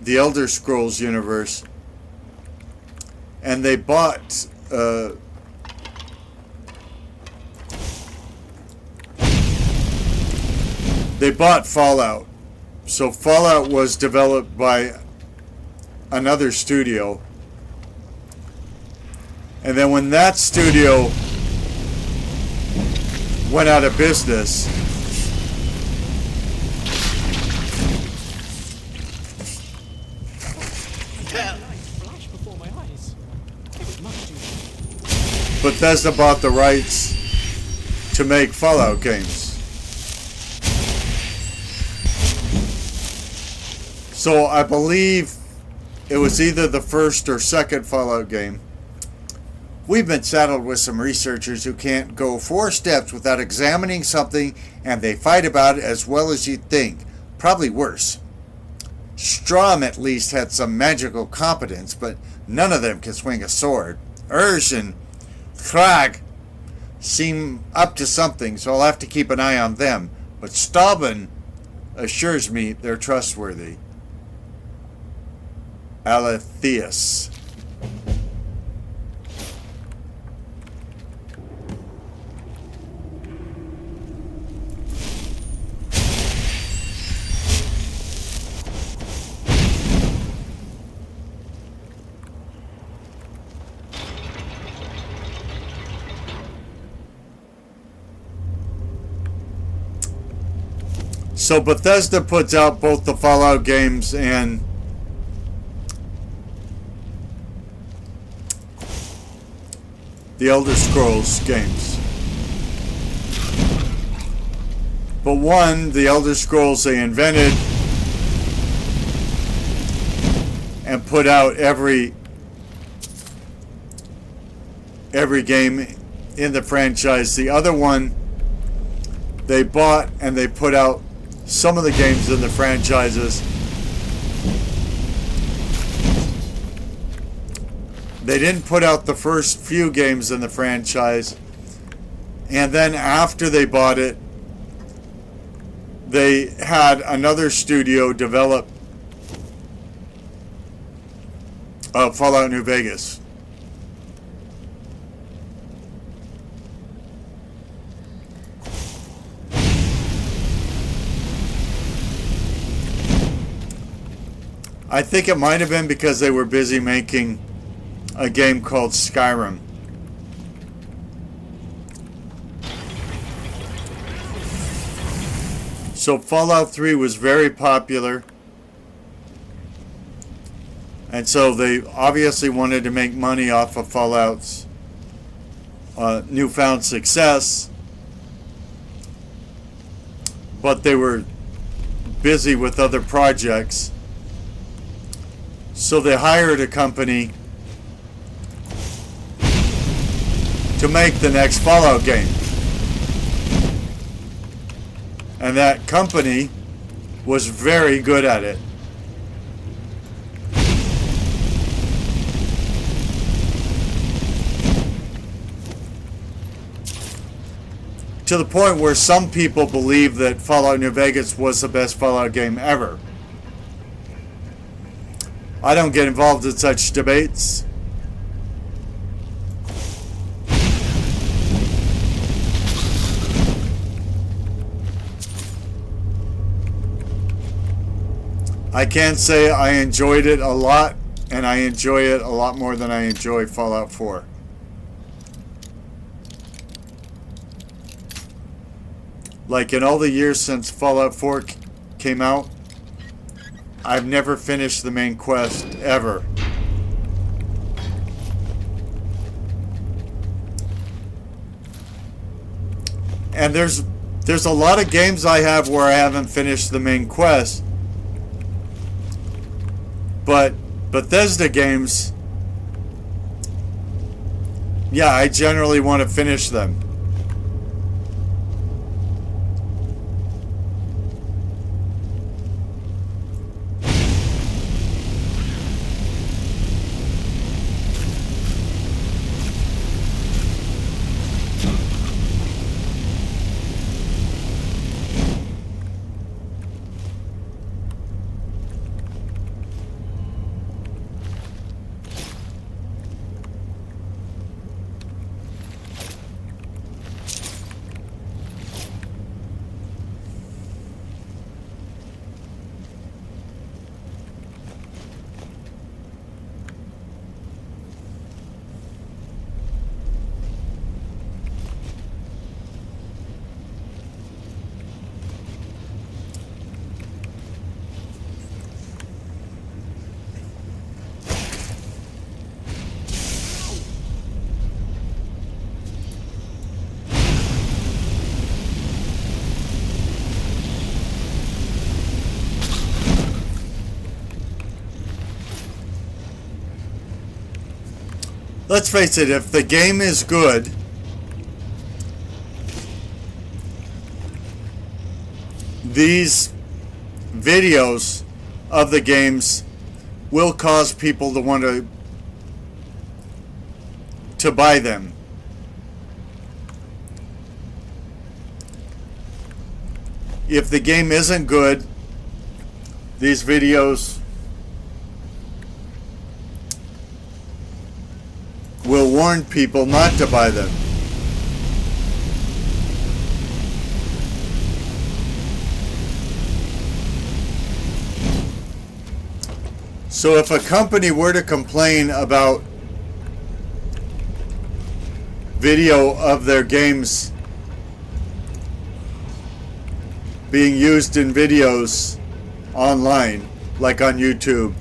the Elder Scrolls universe, and they bought Fallout. So Fallout was developed by another studio. And then when that studio went out of business, Bethesda bought the rights to make Fallout games. So I believe it was either the first or second Fallout game. We've been saddled with some researchers who can't go 4 steps without examining something, and they fight about it as well as you'd think. Probably worse. Strom at least had some magical competence, but none of them can swing a sword. Urge and Krag seem up to something, so I'll have to keep an eye on them. But Stauben assures me they're trustworthy. Aletheus. So Bethesda puts out both the Fallout games and the Elder Scrolls games. But one, the Elder Scrolls, they invented and put out every game in the franchise. The other one, they bought and they put out some of the games in the franchises. They didn't put out the first few games in the franchise, and then after they bought it, they had another studio develop Fallout New Vegas. I think it might have been because they were busy making a game called Skyrim. So Fallout 3 was very popular. And so they obviously wanted to make money off of Fallout's newfound success. But they were busy with other projects. So they hired a company to make the next Fallout game. And that company was very good at it. To the point where some people believe that Fallout New Vegas was the best Fallout game ever. I don't get involved in such debates. I can say I enjoyed it a lot, and I enjoy it a lot more than I enjoy Fallout 4. Like in all the years since Fallout 4 came out, I've never finished the main quest, ever. And there's a lot of games I have where I haven't finished the main quest. But Bethesda games, yeah, I generally want to finish them. let's face it, if the game is good, these videos of the games will cause people to want to buy them. If the game isn't good, these videos will warn people not to buy them. So if a company were to complain about video of their games being used in videos online, like on YouTube,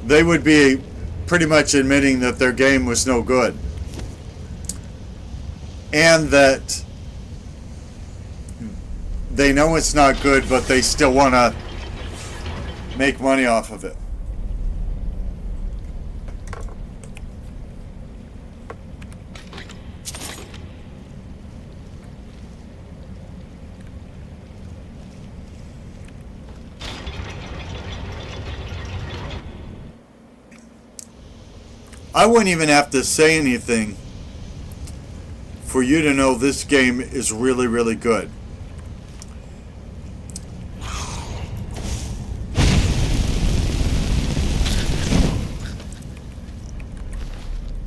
they would be pretty much admitting that their game was no good. And that they know it's not good, but they still want to make money off of it. I wouldn't even have to say anything for you to know this game is really, really good.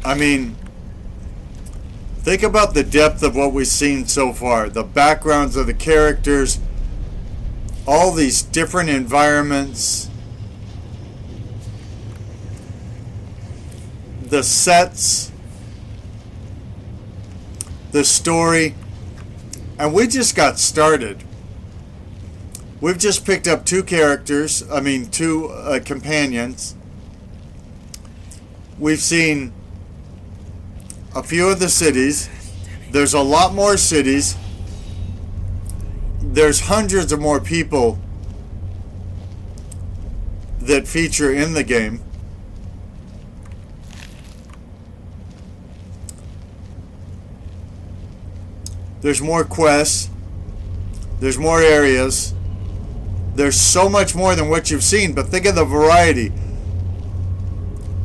I mean, think about the depth of what we've seen so far. The backgrounds of the characters, all these different environments, the sets, the story, and we just got started. We've just picked up two companions. We've seen a few of the cities. There's a lot more cities. There's hundreds of more people that feature in the game. There's more quests. There's more areas. There's so much more than what you've seen, but think of the variety.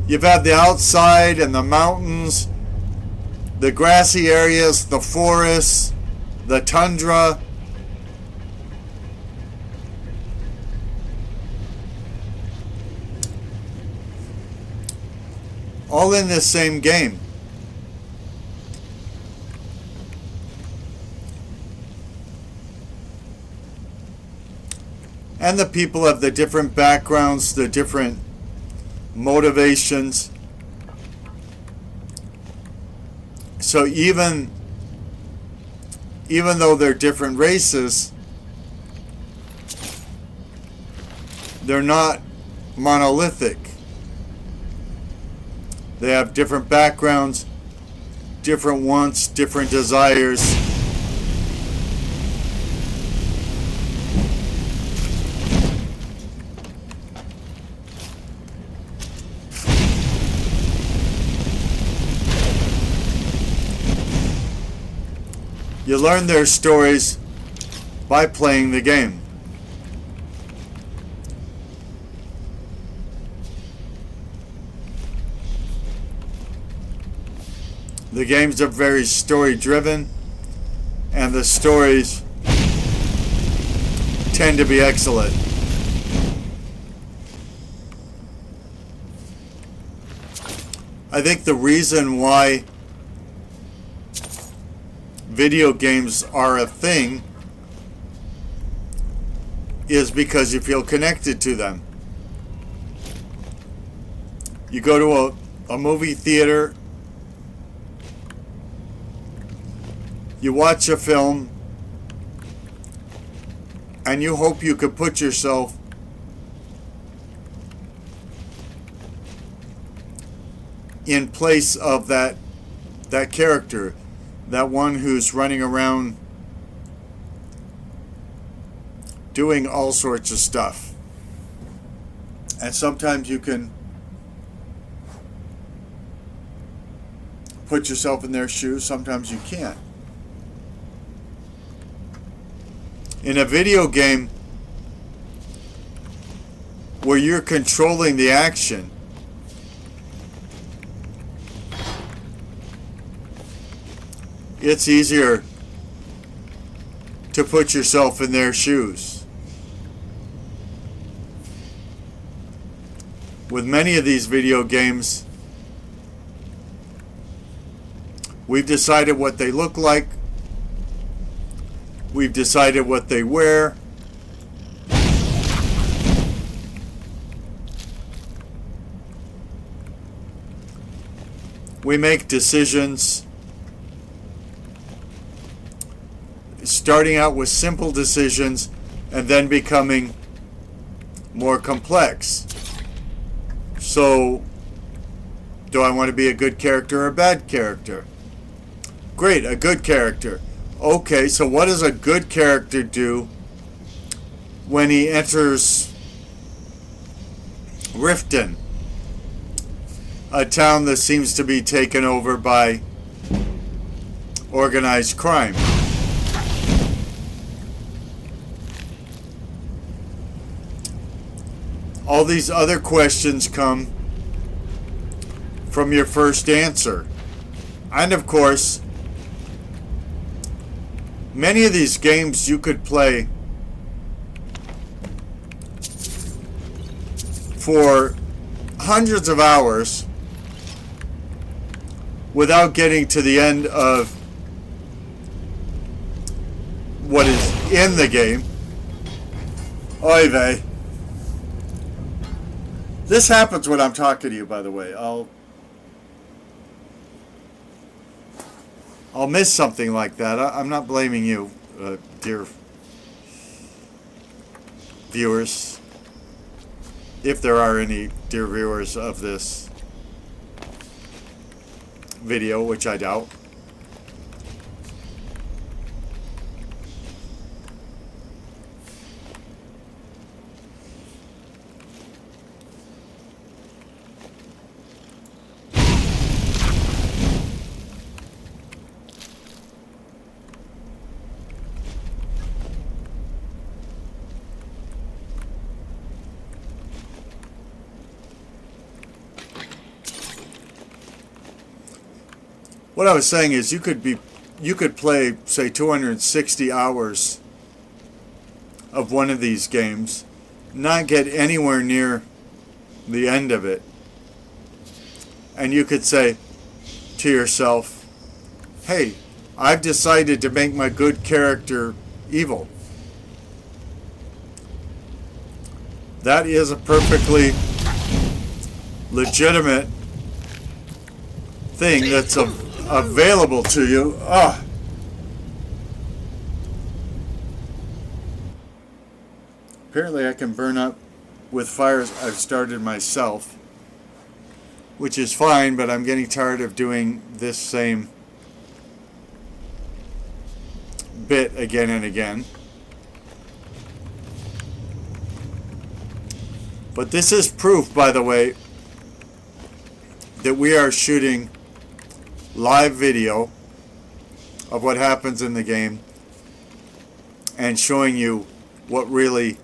You've had the outside and the mountains, the grassy areas, the forests, the tundra. All in this same game. And the people have the different backgrounds, the different motivations. So even though they're different races, they're not monolithic. They have different backgrounds, different wants, different desires. You learn their stories by playing the game. The games are very story-driven, and the stories tend to be excellent. I think the reason why video games are a thing is because you feel connected to them. You go to a movie theater, you watch a film, and you hope you could put yourself in place of that character. That one who's running around doing all sorts of stuff. And sometimes you can put yourself in their shoes, sometimes you can't. In a video game where you're controlling the action, it's easier to put yourself in their shoes. With many of these video games, we've decided what they look like. We've decided what they wear. We make decisions starting out with simple decisions and then becoming more complex. So, do I want to be a good character or a bad character? Great, a good character. Okay, so what does a good character do when he enters Riften, a town that seems to be taken over by organized crime? All these other questions come from your first answer. And of course, many of these games you could play for hundreds of hours without getting to the end of what is in the game. Oy vey. This happens when I'm talking to you, by the way. I'll miss something like that. I'm not blaming you, dear viewers, if there are any dear viewers of this video, which I doubt. What I was saying is you could play, say, 260 hours of one of these games, not get anywhere near the end of it, and you could say to yourself, hey, I've decided to make my good character evil. That is a perfectly legitimate thing that's available to you. Apparently I can burn up with fires I've started myself, which is fine, but I'm getting tired of doing this same bit again and again. But this is proof, by the way, that we are shooting live video of what happens in the game and showing you what really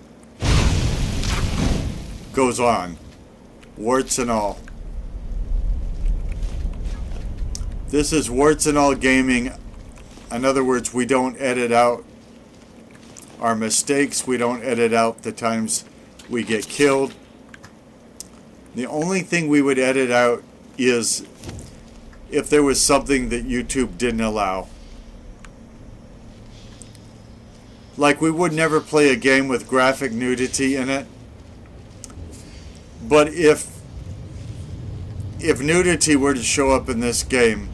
goes on, warts and all. This is warts and all gaming. In other words, we don't edit out our mistakes. We don't edit out the times we get killed. The only thing we would edit out is if there was something that YouTube didn't allow. Like, we would never play a game with graphic nudity in it. But if nudity were to show up in this game,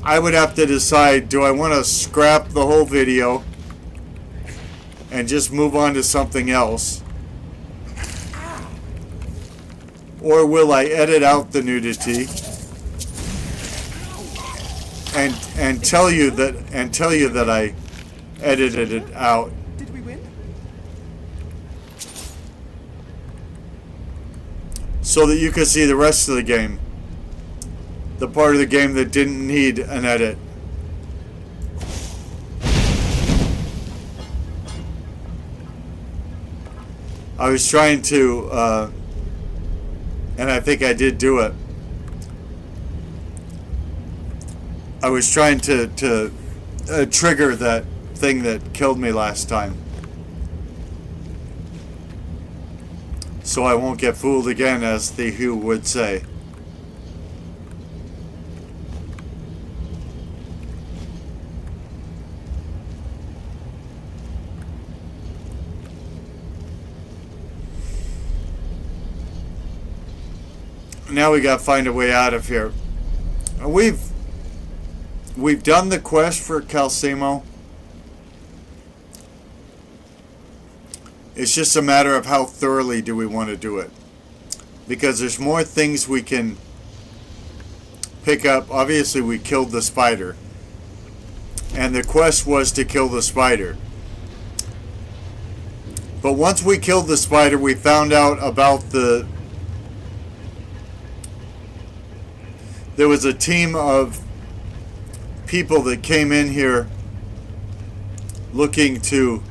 I would have to decide, do I want to scrap the whole video and just move on to something else? Or will I edit out the nudity and tell you that I edited it out? Did we win? so that you could see the rest of the game. The part of the game that didn't need an edit. I was trying to, and I think I did do it. I was trying to trigger that thing that killed me last time. So I won't get fooled again, as the Who would say. Now we gotta find a way out of here. We've done the quest for Calcimo. It's just a matter of how thoroughly do we want to do it. Because there's more things we can pick up. Obviously we killed the spider. And the quest was to kill the spider. But once we killed the spider, we found out about there was a team of people that came in here looking to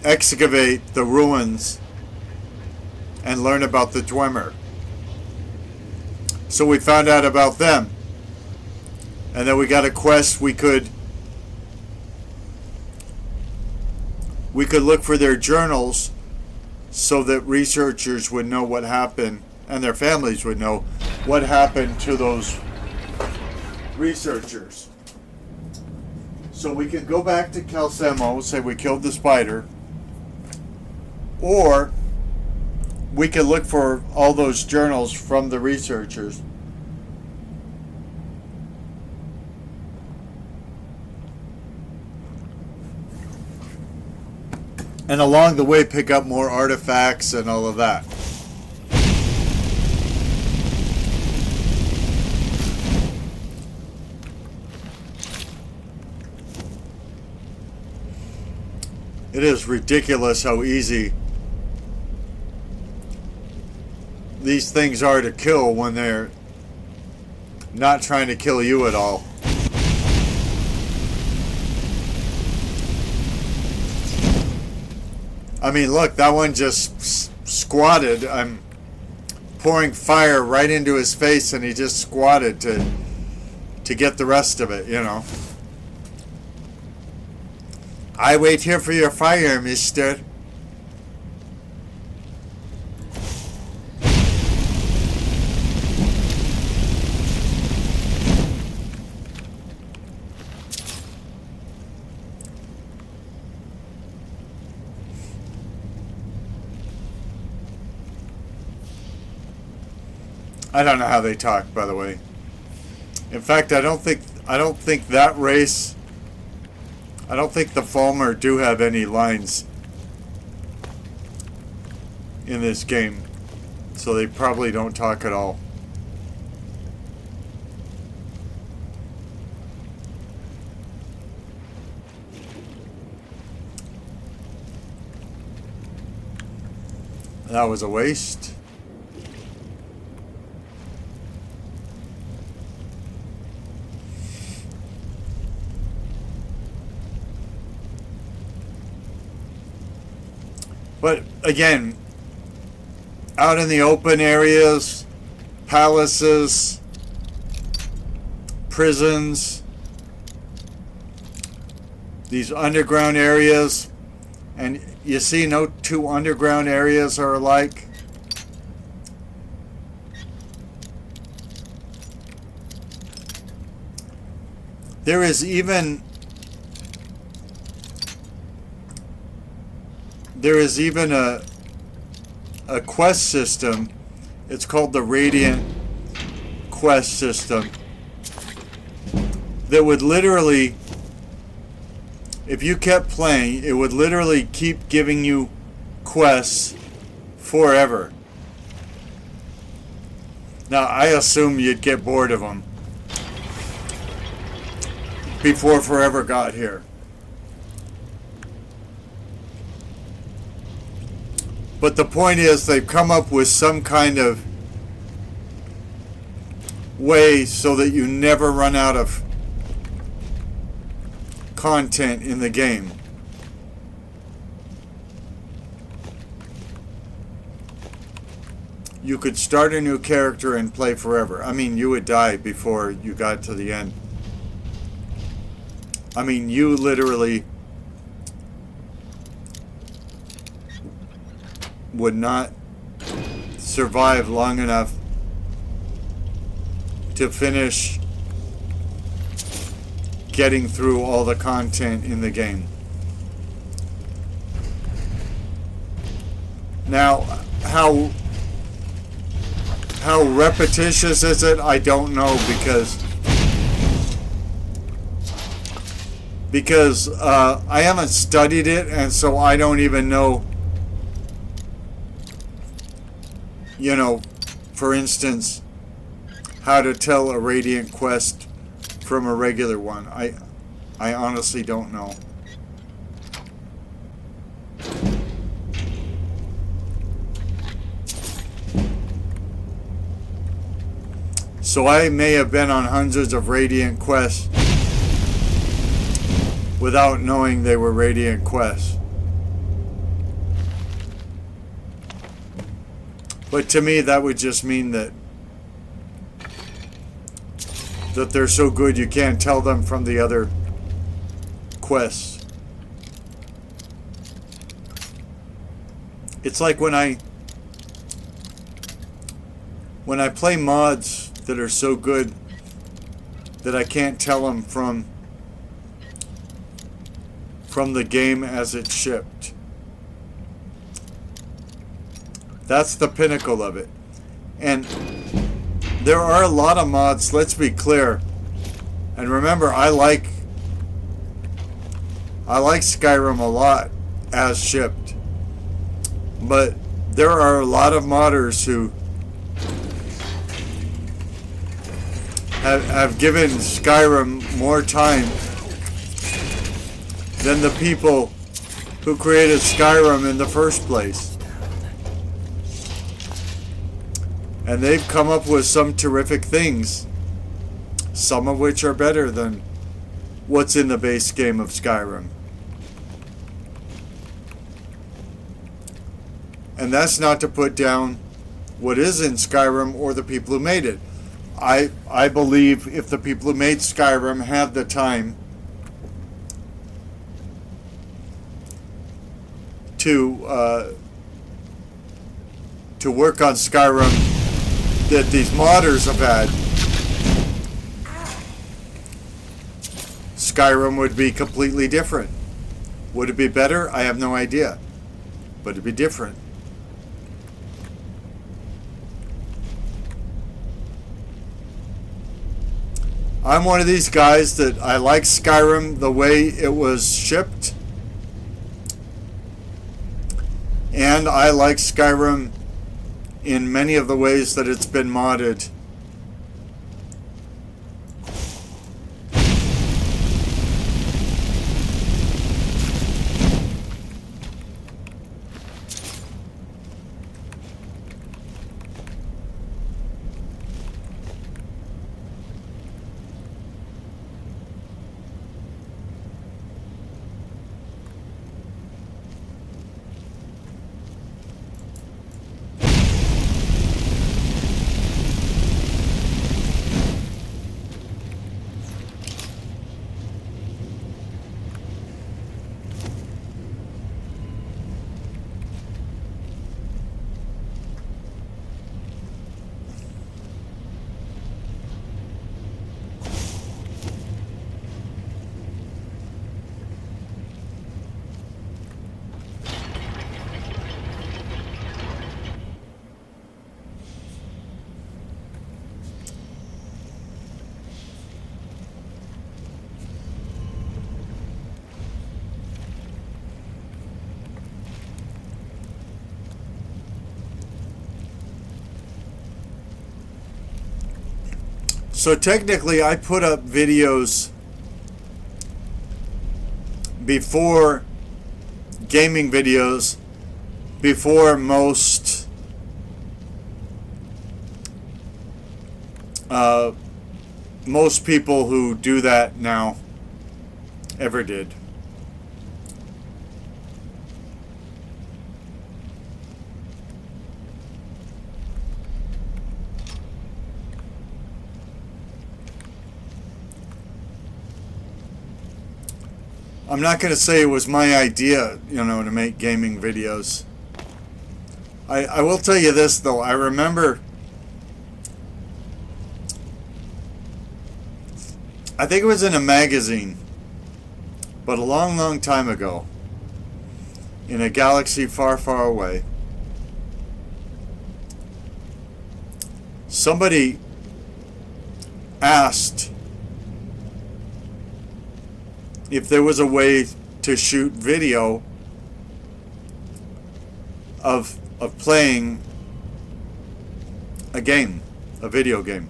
excavate the ruins and learn about the Dwemer. So we found out about them. And then we got a quest. We could look for their journals so that researchers would know what happened, and their families would know what happened to those researchers. So we can go back to Calcimo, say we killed the spider, or we can look for all those journals from the researchers. And along the way pick up more artifacts and all of that. It is ridiculous how easy these things are to kill when they're not trying to kill you at all. I mean, look, that one just squatted. I'm pouring fire right into his face and he just squatted to get the rest of it, you know. I wait here for your fire, mister. I don't know how they talk, by the way. In fact, I don't think that race, I don't think the Falmer do have any lines in this game. So they probably don't talk at all. That was a waste. But again, out in the open areas, palaces, prisons, these underground areas, and you see no two underground areas are alike. There is even a quest system. It's called the Radiant quest system that would literally, if you kept playing, it would literally keep giving you quests forever. Now, I assume you'd get bored of them before forever got here. But the point is, they've come up with some kind of way so that you never run out of content in the game. You could start a new character and play forever. I mean, you would die before you got to the end. I mean, you literally would not survive long enough to finish getting through all the content in the game. Now, how repetitious is it? I don't know, because I haven't studied it, and so I don't even know, you know, for instance, how to tell a radiant quest from a regular one. I honestly don't know. So I may have been on hundreds of radiant quests without knowing they were radiant quests. But to me, that would just mean that they're so good you can't tell them from the other quests. It's like when I play mods that are so good that I can't tell them from the game as it's shipped. That's the pinnacle of it. And there are a lot of mods, let's be clear. And remember, I like Skyrim a lot as shipped. But there are a lot of modders who have given Skyrim more time than the people who created Skyrim in the first place. And they've come up with some terrific things, some of which are better than what's in the base game of Skyrim. And that's not to put down what is in Skyrim or the people who made it. I believe if the people who made Skyrim had the time to work on Skyrim that these modders have had, Skyrim would be completely different. Would it be better? I have no idea. But it'd be different. I'm one of these guys that I like Skyrim the way it was shipped. And I like Skyrim in many of the ways that it's been modded. So technically, I put up videos before gaming videos before most people who do that now ever did. I'm not going to say it was my idea, you know, to make gaming videos. I will tell you this, though. I remember, I think it was in a magazine, but a long, long time ago, in a galaxy far, far away, somebody asked if there was a way to shoot video of playing a game, a video game.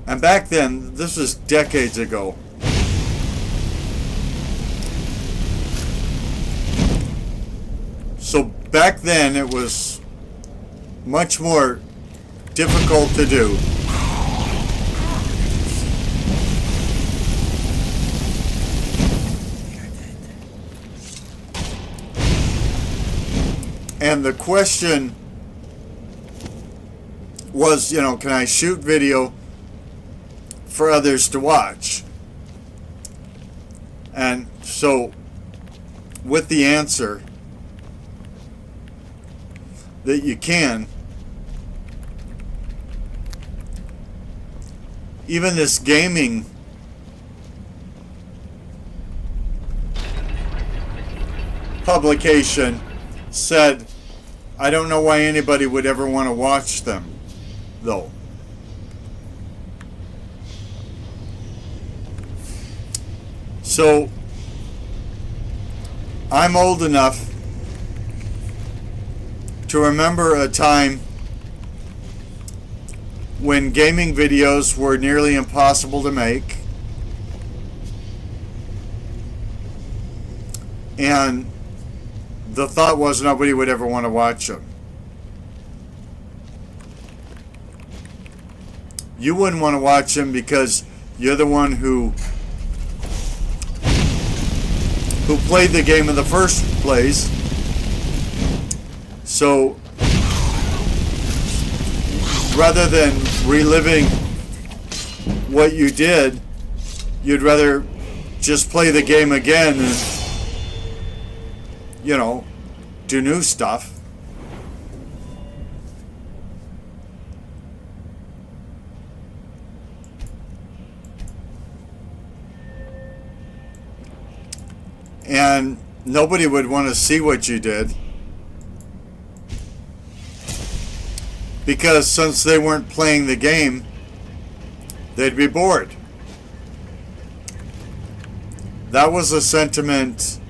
And back then, this was decades ago, so back then it was much more difficult to do. And the question was, you know, can I shoot video for others to watch? And so, with the answer that you can, even this gaming publication said, I don't know why anybody would ever want to watch them, though. So, I'm old enough to remember a time when gaming videos were nearly impossible to make, and the thought was nobody would ever want to watch them. You wouldn't want to watch them because you're the one who played the game in the first place. So rather than reliving what you did, you'd rather just play the game again and, you know, do new stuff. And nobody would want to see what you did, because since they weren't playing the game, they'd be bored. That was a sentiment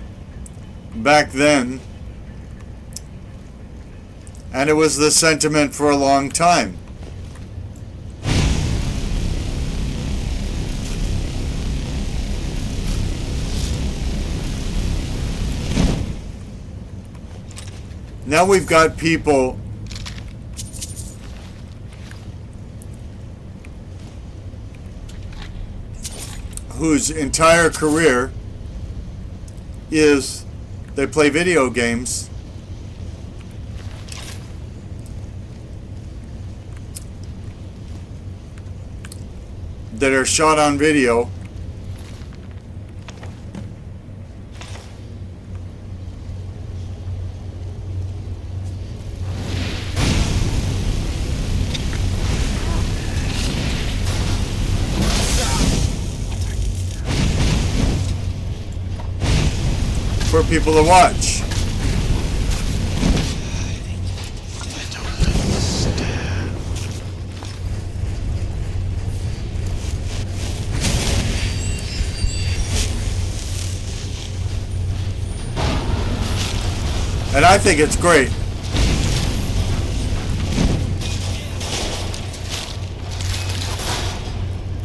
back then, and it was the sentiment for a long time. Now we've got people whose entire career is they play video games that are shot on video, for people to watch. And I think it's great.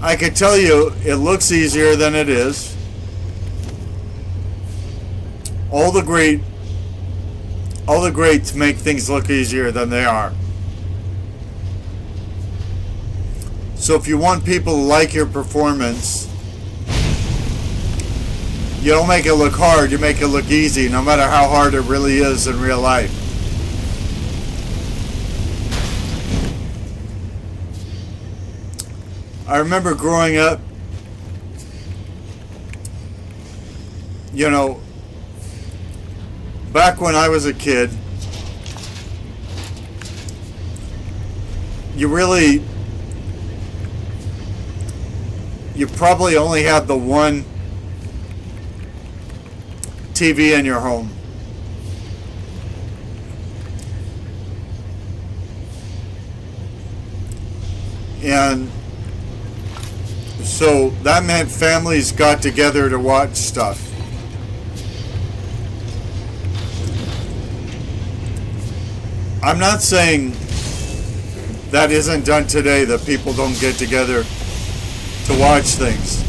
I can tell you it looks easier than it is. all the greats make things look easier than they are. So if you want people to like your performance, you don't make it look hard, you make it look easy, no matter how hard it really is in real life. I remember growing up, you know, back when I was a kid, you probably only had the one TV in your home. And so that meant families got together to watch stuff. I'm not saying that isn't done today, that people don't get together to watch things.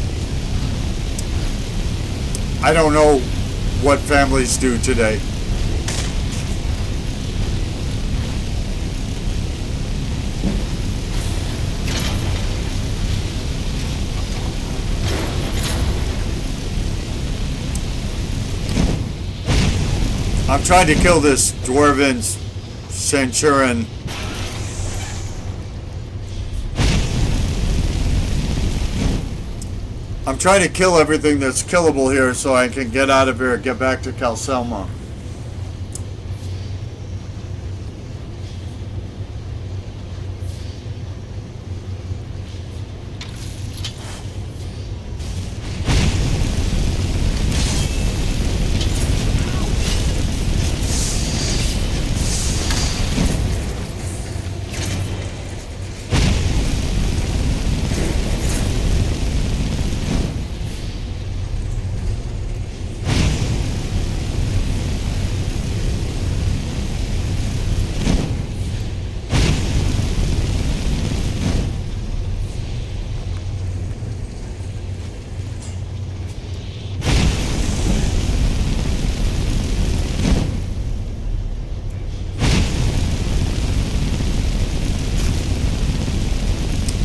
I don't know what families do today. I'm trying to kill this dwarven centurion. I'm trying to kill everything that's killable here so I can get out of here and get back to Calselma.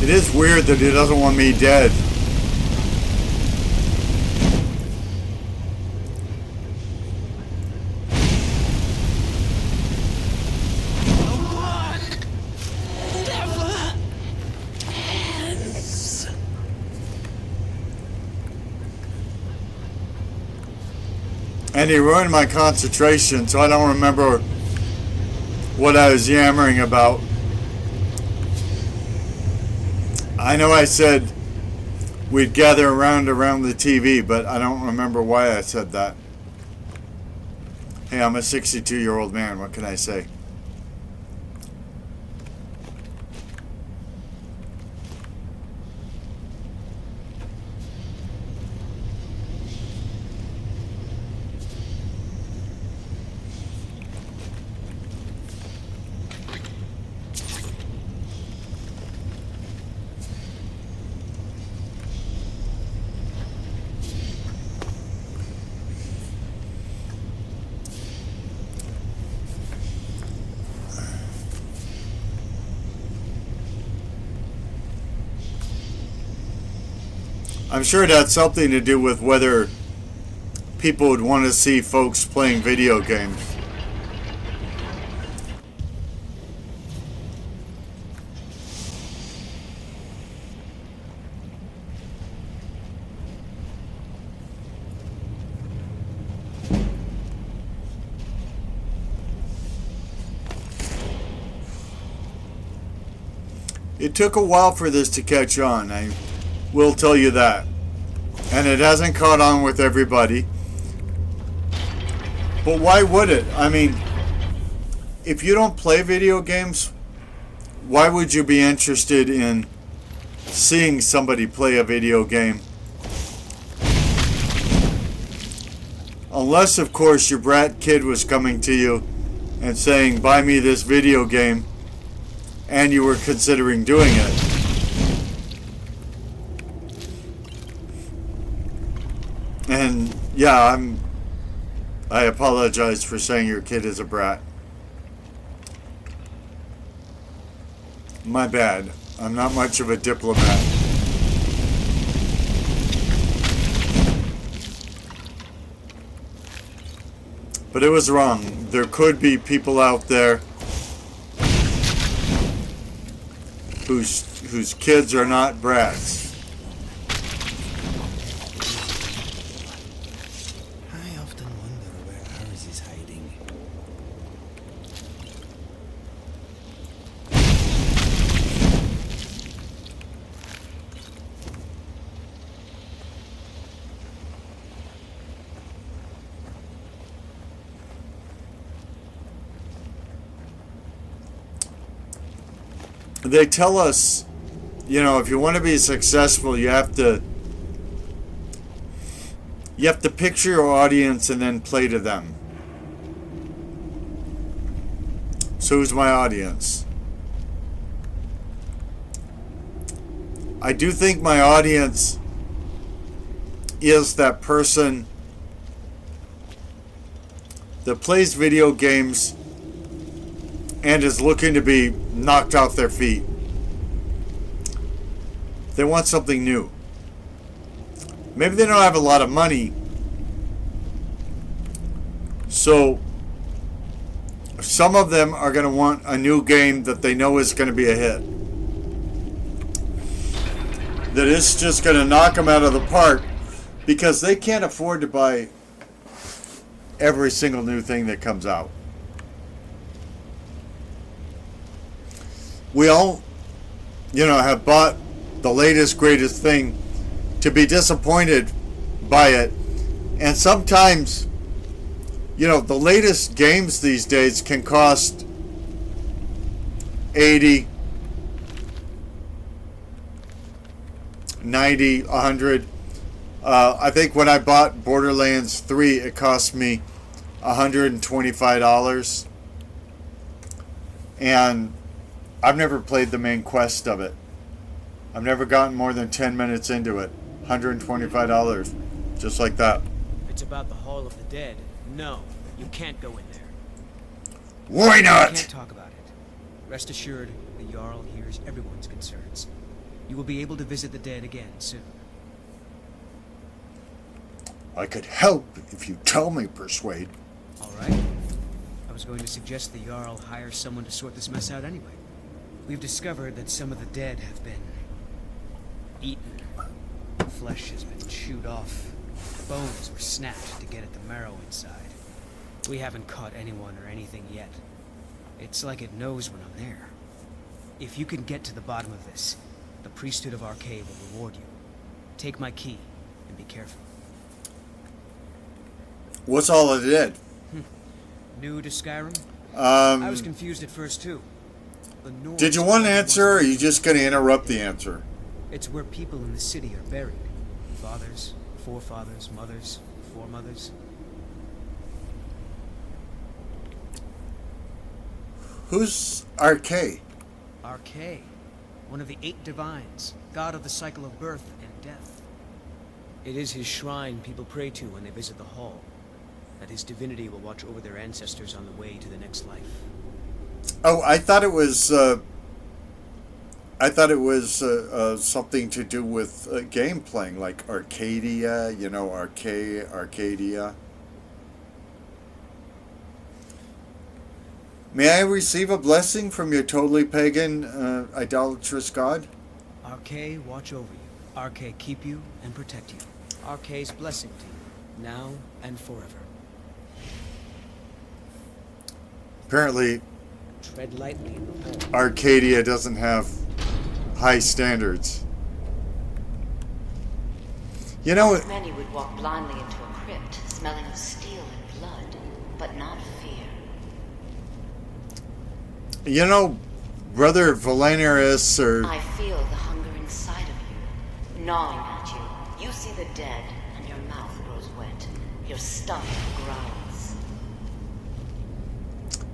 It is weird that he doesn't want me dead. And he ruined my concentration, so I don't remember what I was yammering about. I know I said we'd gather around the TV, but I don't remember why I said that. Hey, I'm a 62-year-old man. What can I say? I'm sure it had something to do with whether people would want to see folks playing video games. It took a while for this to catch on, I will tell you that. And it hasn't caught on with everybody. But why would it? I mean, if you don't play video games, why would you be interested in seeing somebody play a video game? Unless, of course, your brat kid was coming to you and saying, buy me this video game, and you were considering doing it. And yeah, I apologize for saying your kid is a brat. My bad. I'm not much of a diplomat. But it was wrong. There could be people out there whose kids are not brats. I often wonder where ours is hiding. They tell us, you know, if you want to be successful, you have to picture your audience and then play to them. So who's my audience? I do think my audience is that person that plays video games and is looking to be knocked off their feet. They want something new. Maybe they don't have a lot of money, so some of them are going to want a new game that they know is going to be a hit. That is just going to knock them out of the park because they can't afford to buy every single new thing that comes out. We all, you know, have bought the latest, greatest thing to be disappointed by it. And sometimes, you know, the latest games these days can cost $80, $90, $100. I think when I bought Borderlands 3, it cost me $125. And I've never played the main quest of it. I've never gotten more than 10 minutes into it. $125. Just like that. It's about the Hall of the Dead. No, you can't go in there. Why not? You can't talk about it. Rest assured, the Jarl hears everyone's concerns. You will be able to visit the dead again soon. I could help if you tell me, Persuade. Alright. I was going to suggest the Jarl hire someone to sort this mess out anyway. We've discovered that some of the dead have been eaten. Flesh has been chewed off. Bones were snapped to get at the marrow inside. We haven't caught anyone or anything yet. It's like it knows when I'm there. If you can get to the bottom of this, the priesthood of Arcade will reward you. Take my key and be careful. What's all it did? New to Skyrim? I was confused at first too. Did you want an answer, or are you just going to interrupt the answer? It's where people in the city are buried. Fathers, forefathers, mothers, foremothers. Who's Arcade? Arcade, one of the 8 divines, god of the cycle of birth and death. It is his shrine people pray to when they visit the hall. That his divinity will watch over their ancestors on the way to the next life. Oh, I thought it was something to do with game playing, like Arcadia, you know, Arcadia. May I receive a blessing from your totally pagan, idolatrous god? Arcade watch over you. Arcade keep you and protect you. Arcade's blessing to you, now and forever. Apparently, Tread lightly in the hall. Arcadia doesn't have high standards. You know, Many would walk blindly into a crypt, smelling of steel and blood, but not fear. You know, Brother Valerius, or... I feel the hunger inside of you, gnawing at you. You see the dead, and your mouth grows wet. Your stomach growls.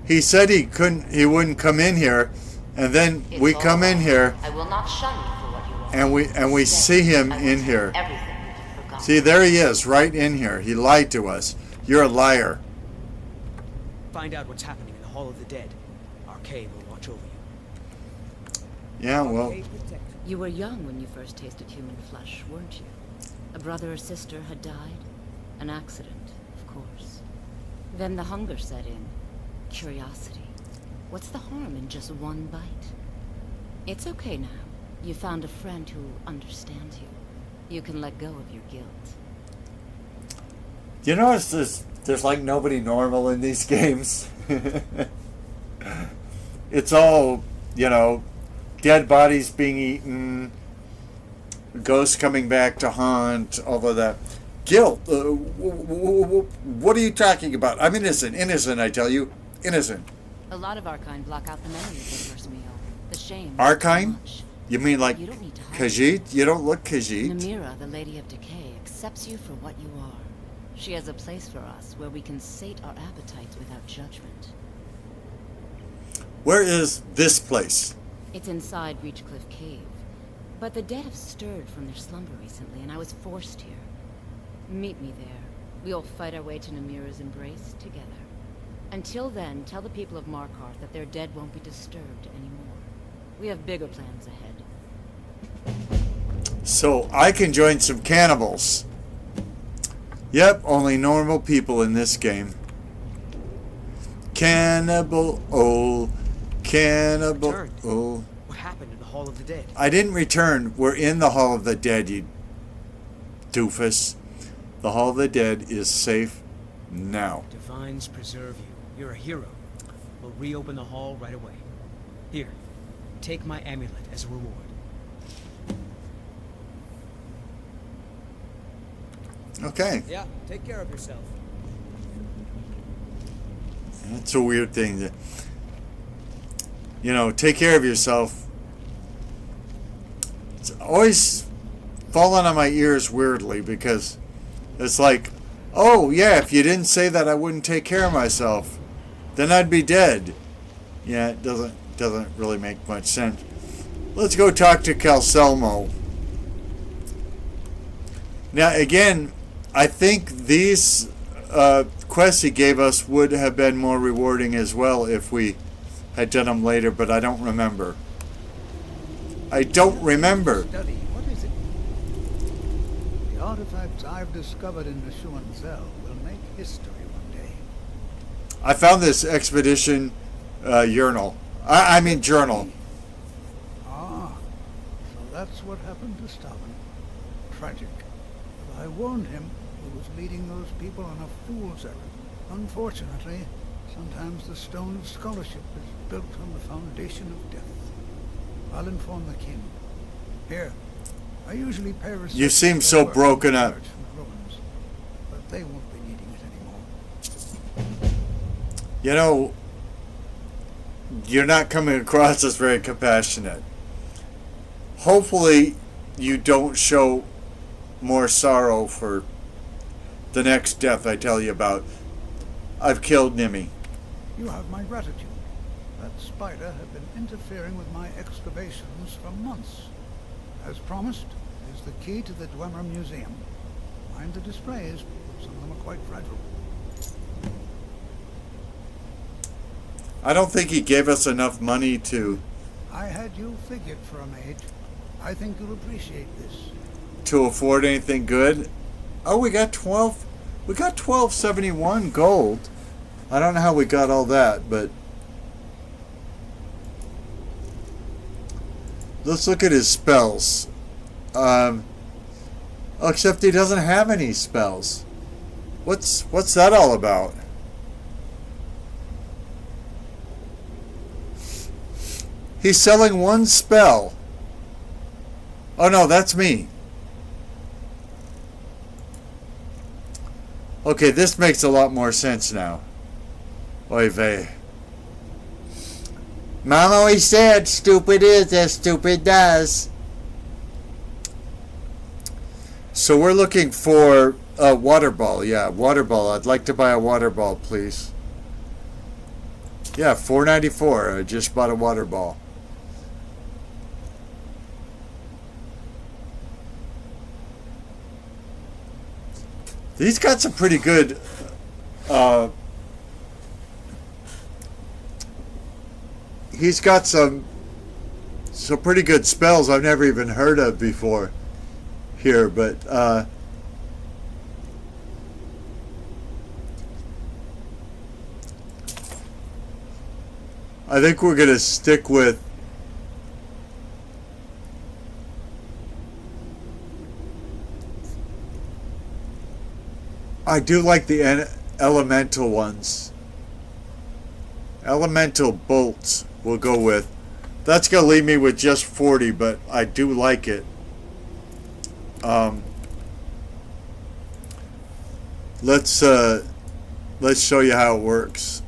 He said he wouldn't come in here, and then we come in here, I will not shun you for what you are. and we see him in here. See, there he is, right in here. He lied to us. You're a liar. Find out what's happening in the Hall of the Dead. Arcade will watch over you. Yeah, well, You were young when you first tasted human flesh, weren't you? A brother or sister had died? An accident, of course. Then the hunger set in. Curiosity. What's the harm in just one bite? It's okay now. You found a friend who understands you. You can let go of your guilt. you notice there's like nobody normal in these games. It's all, dead bodies being eaten, ghosts coming back to haunt, all of that. Guilt. What are you talking about? I'm innocent. Innocent, I tell you. Innocent. A lot of our kind block out the memory of their first meal. The shame. Our kind? You mean like You don't need to hide. KhajKeet? You don't look KhajKeet. Namira, the Lady of Decay, accepts you for what you are. She has a place for us where we can sate our appetites without judgment. Where is this place? It's inside Reachcliff Cave. But the dead have stirred from their slumber recently, and I was forced here. Meet me there. We'll fight our way to Namira's embrace together. Until then, tell the people of Markarth that their dead won't be disturbed anymore. We have bigger plans ahead. So I can join some cannibals. Yep, only normal people in this game. Cannibal, oh, cannibal, oh. What happened in the Hall of the Dead? I didn't return. We're in the Hall of the Dead, you doofus. The Hall of the Dead is safe now. Divines preserve you. You're a hero. We'll reopen the hall right away. Here, take my amulet as a reward. Okay. Yeah, take care of yourself. That's a weird thing to, take care of yourself. It's always fallen on my ears weirdly because it's like, oh yeah, if you didn't say that I wouldn't take care of myself, then I'd be dead. Yeah, it doesn't really make much sense. Let's go talk to Calselmo. Now again, I think these quests he gave us would have been more rewarding as well if we had done them later, but I don't remember. I don't remember. Study. What is it? The artifacts I've discovered in the Shuanzel will make history one day. I found this expedition journal. I mean journal. Ah, so that's what happened to Stalin. Tragic. But I warned him he was leading those people on a fool's errand. Unfortunately, sometimes the stone of scholarship is built on the foundation of death. I'll inform the king. Here, I usually pay respect. You seem so broken up. From the ruins, but they won't be needing it anymore. You're not coming across as very compassionate. Hopefully, you don't show more sorrow for the next death I tell you about. I've killed Nimi. You have my gratitude. That spider had been interfering with my excavations for months. As promised, is the key to the Dwemer Museum. Mind the displays. Some of them are quite fragile. I don't think he gave us enough money to I had you figured for a mage. I think you'll appreciate this. afford anything good. Oh, we got 12. We got 1271 gold. I don't know how we got all that, but let's look at his spells. Except he doesn't have any spells. What's that all about? He's selling one spell. Oh no, that's me. Okay, this makes a lot more sense now. Oy vey. Mom always said, stupid is as stupid does. So we're looking for a water ball. Yeah, water ball. I'd like to buy a water ball, please. Yeah, $4.94. I just bought a water ball. He's got some pretty good he's got some pretty good spells I've never even heard of before here, but I think we're going to stick with I do like the elemental ones. Elemental bolts we'll go with. That's going to leave me with just 40, but I do like it. Let's show you how it works.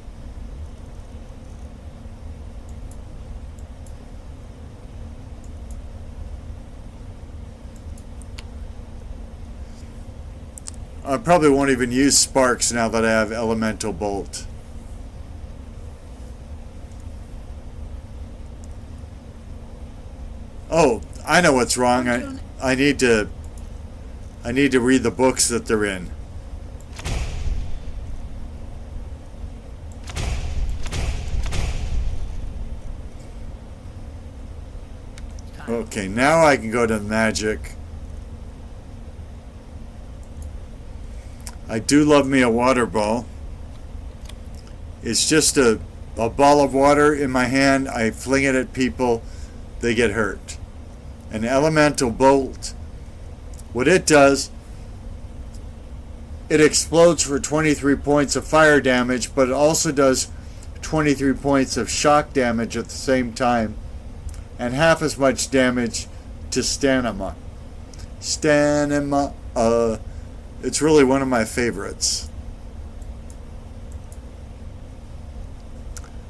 I probably won't even use sparks now that I have elemental bolt. Oh, I know what's wrong. I need to read the books that they're in. Okay, now I can go to magic. I do love me a water ball. It's just a ball of water in my hand. I fling it at people. They get hurt. An elemental bolt, what it does, it explodes for 23 points of fire damage, but it also does 23 points of shock damage at the same time, and half as much damage to stamina. It's really one of my favorites.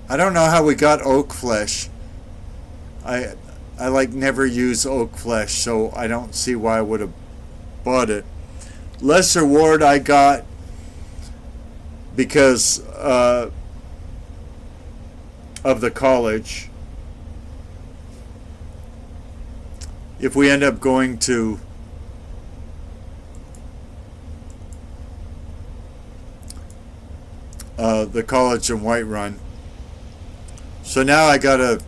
I don't know how we got oak flesh. I like never use oak flesh, so I don't see why I would have bought it. Lesser ward I got because of the college. If we end up going to the college in Whiterun. So now I gotta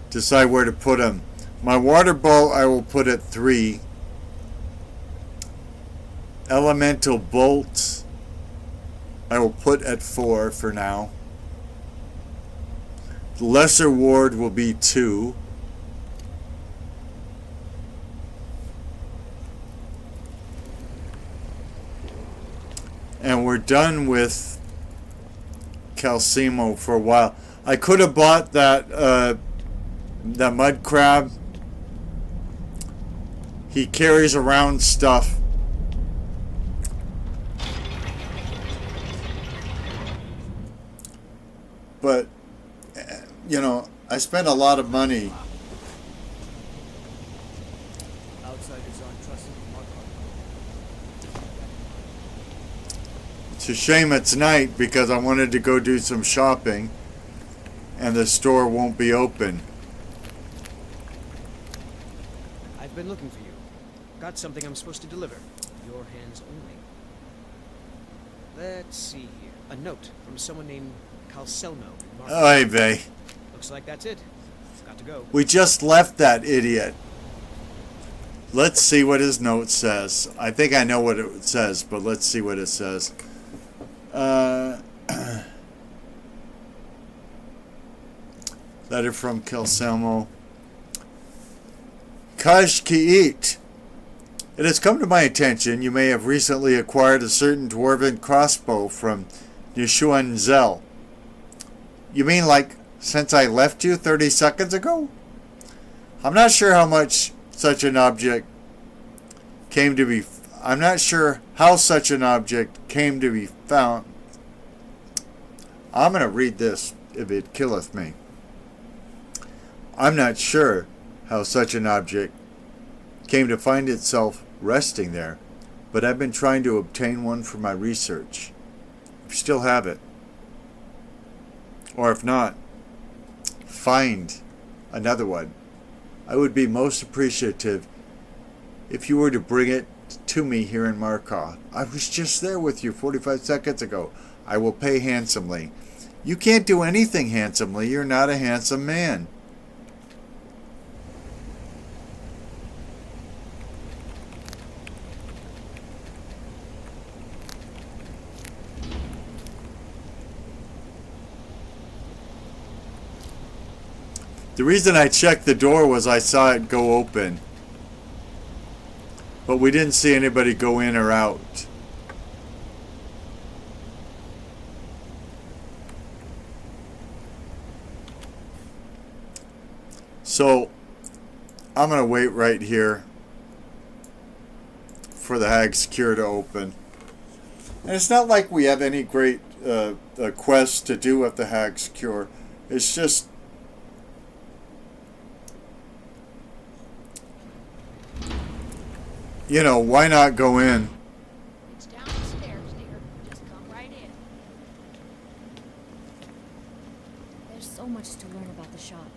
decide where to put them. My water ball I will put at 3. Elemental bolts I will put at 4 for now. The lesser ward will be 2. And we're done with Calcimo for a while. I could have bought that mud crab. He carries around stuff. But you know, I spent a lot of money. It's a shame it's night because I wanted to go do some shopping and the store won't be open. I've been looking for you. Got something I'm supposed to deliver. Your hands only. Let's see here. A note from someone named Calcelmo. Oy vey. Looks like that's it. Got to go. We just left that idiot. Let's see what his note says. I think I know what it says, but let's see what it says. Letter from Calcelmo. KhajKeet. It has come to my attention you may have recently acquired a certain dwarven crossbow from Nishuanzel. You mean like since I left you 30 seconds ago? I'm not sure how much such an object came to be. I'm not sure how such an object came to be found. I'm going to read this if it killeth me. I'm not sure how such an object came to find itself resting there, but I've been trying to obtain one for my research. If you still have it, or if not, find another one. I would be most appreciative if you were to bring it to me here in Markarth. I was just there with you 45 seconds ago. I will pay handsomely. You can't do anything handsomely. You're not a handsome man. The reason I checked the door was I saw it go open. But we didn't see anybody go in or out. So, I'm going to wait right here for the Hag's Cure to open. And it's not like we have any great quest to do with the Hag's Cure. It's just... You know, why not go in? It's downstairs, dear. Just come right in. There's so much to learn about the shop.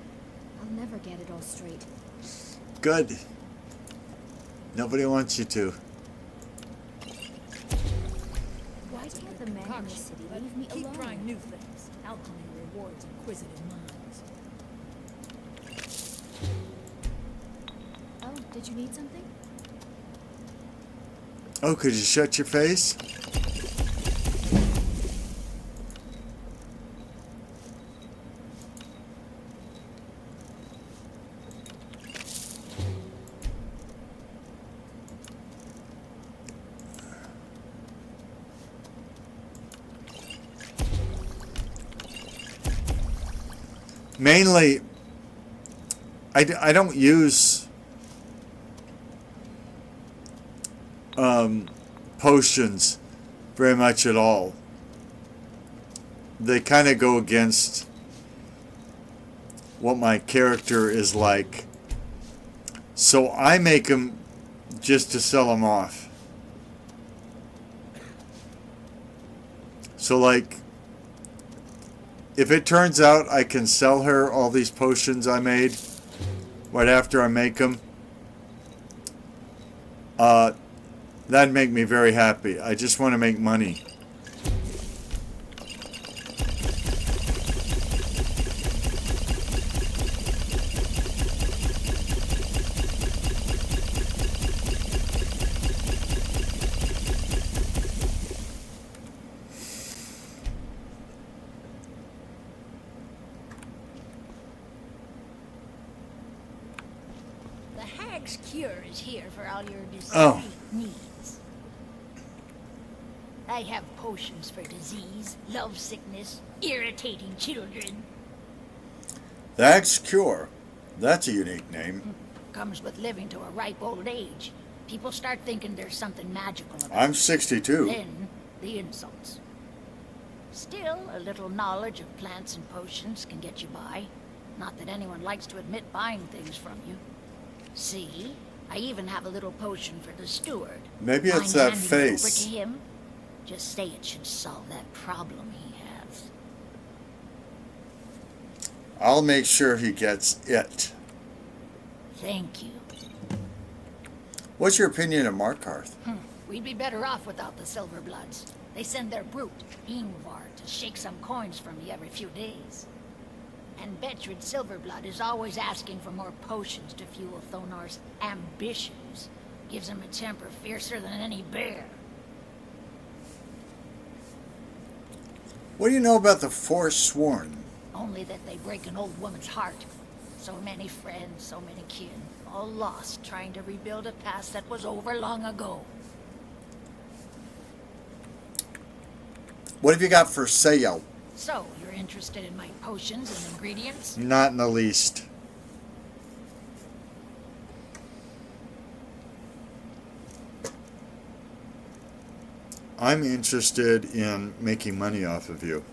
I'll never get it all straight. Good. Nobody wants you to. Why can't the men in the city leave me Keep alone? trying new things. Alchemy rewards inquisitive minds. Oh, did you need something? Oh, could you shut your face? Mainly, I don't use potions very much at all. They kind of go against what my character is like. So I make them just to sell them off. So like, if it turns out I can sell her all these potions I made right after I make them, that'd make me very happy. I just want to make money. The Hag's Cure is here for all your Oh. needs. I have potions for disease, love sickness, irritating children. The Hag's Cure. That's a unique name. Comes with living to a ripe old age. People start thinking there's something magical about I'm it. 62. Then, the insults. Still, a little knowledge of plants and potions can get you by. Not that anyone likes to admit buying things from you. See? I even have a little potion for the steward. Maybe it's Mind that handing it face. over to him? Just say it should solve that problem he has. I'll make sure he gets it. Thank you. What's your opinion of Markarth? We'd be better off without the Silverbloods. They send their brute, Ingvar, to shake some coins from me every few days. And Betrid Silverblood is always asking for more potions to fuel Thonar's ambitions. Gives him a temper fiercer than any bear. What do you know about the Forsworn? Only that they break an old woman's heart. So many friends, so many kin, all lost trying to rebuild a past that was over long ago. What have you got for sale? So, you're interested in my potions and ingredients? Not in the least. I'm interested in making money off of you.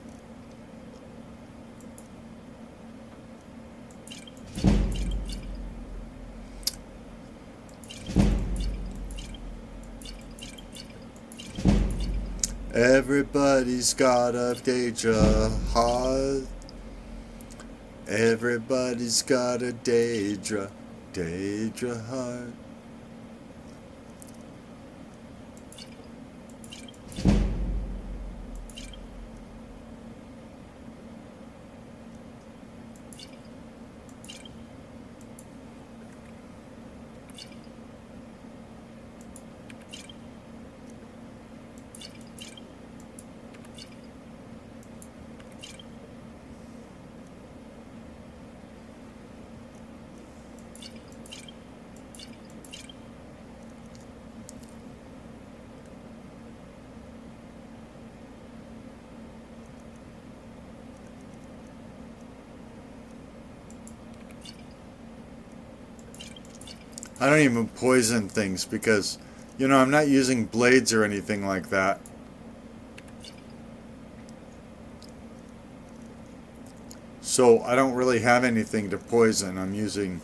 Everybody's got a Daedra heart. Everybody's got a Daedra heart. I don't even poison things because, you know, I'm not using blades or anything like that. So I don't really have anything to poison. I'm using...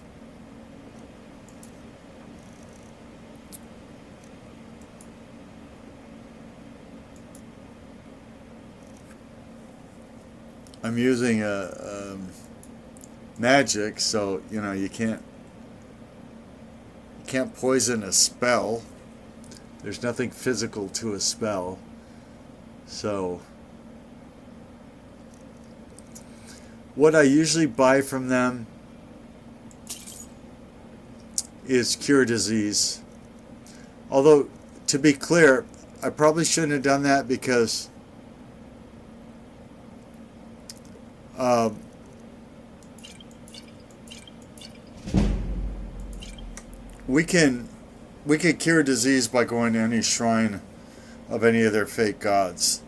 magic, so, you know, you can't poison a spell. There's nothing physical to a spell. So what I usually buy from them is cure disease. Although, to be clear, I probably shouldn't have done that because we can cure disease by going to any shrine of any of their fake gods.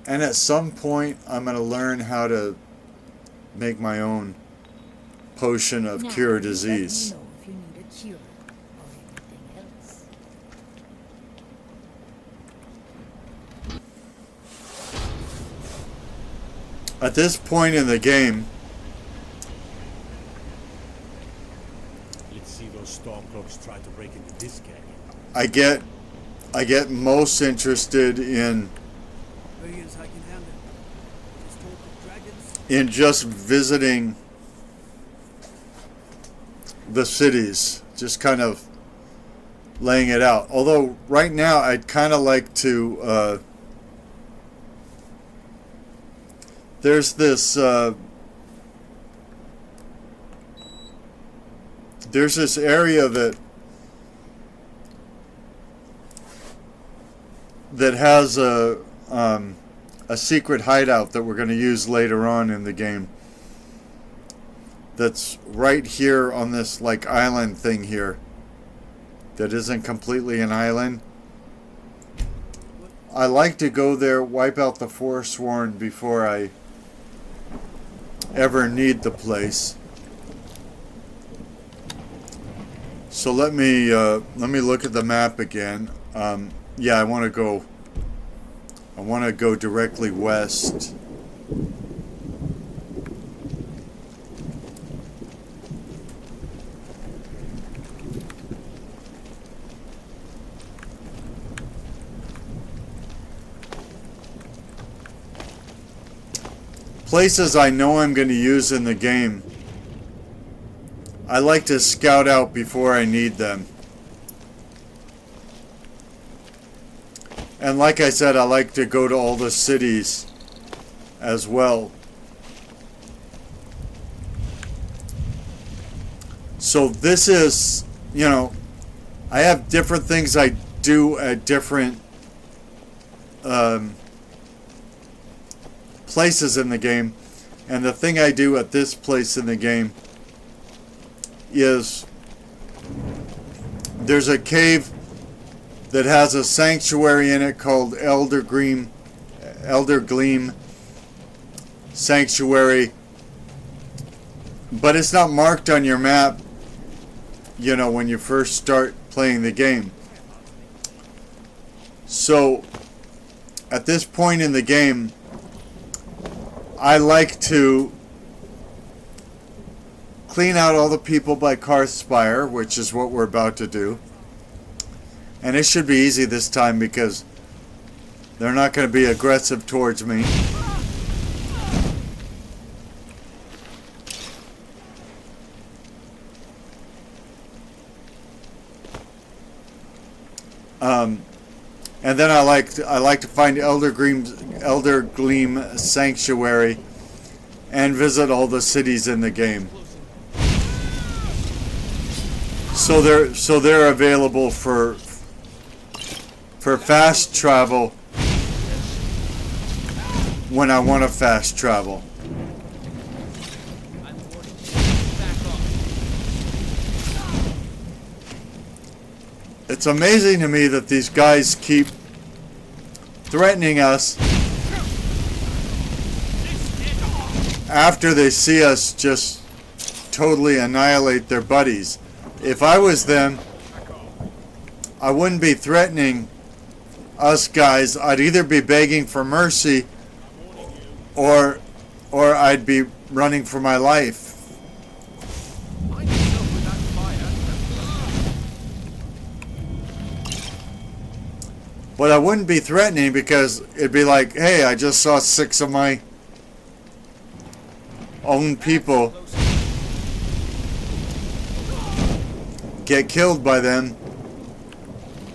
And at some point, I'm going to learn how to make my own potion of cure disease. Let me know if you need a cure or anything else. At this point in the game, Let's see those stormcloaks try to break into this canyon. I get most interested in just visiting the cities, just kind of laying it out. Although right now I'd kind of like to there's this area that has a secret hideout that we're going to use later on in the game. That's right here on this like island thing here. That isn't completely an island. I like to go there, wipe out the Forsworn before I ever need the place. So let me look at the map again. Yeah, I want to go directly west. Places I know I'm going to use in the game, I like to scout out before I need them. And like I said, I like to go to all the cities as well. So this is, you know, I have different things I do at different places in the game. And the thing I do at this place in the game is there's a cave that has a sanctuary in it called Elder Gleam Sanctuary, but it's not marked on your map, you know, when you first start playing the game. So at this point in the game, I like to clean out all the people by Karthspire, which is what we're about to do. And it should be easy this time because they're not going to be aggressive towards me. And then I like to find Elder Gleam Sanctuary and visit all the cities in the game. So they're available for fast travel when I want to fast travel. It's amazing to me that these guys keep threatening us after they see us just totally annihilate their buddies. If I was them, I wouldn't be threatening us guys. I'd either be begging for mercy or I'd be running for my life. But I wouldn't be threatening because it'd be like, hey, I just saw 6 of my own people get killed by them.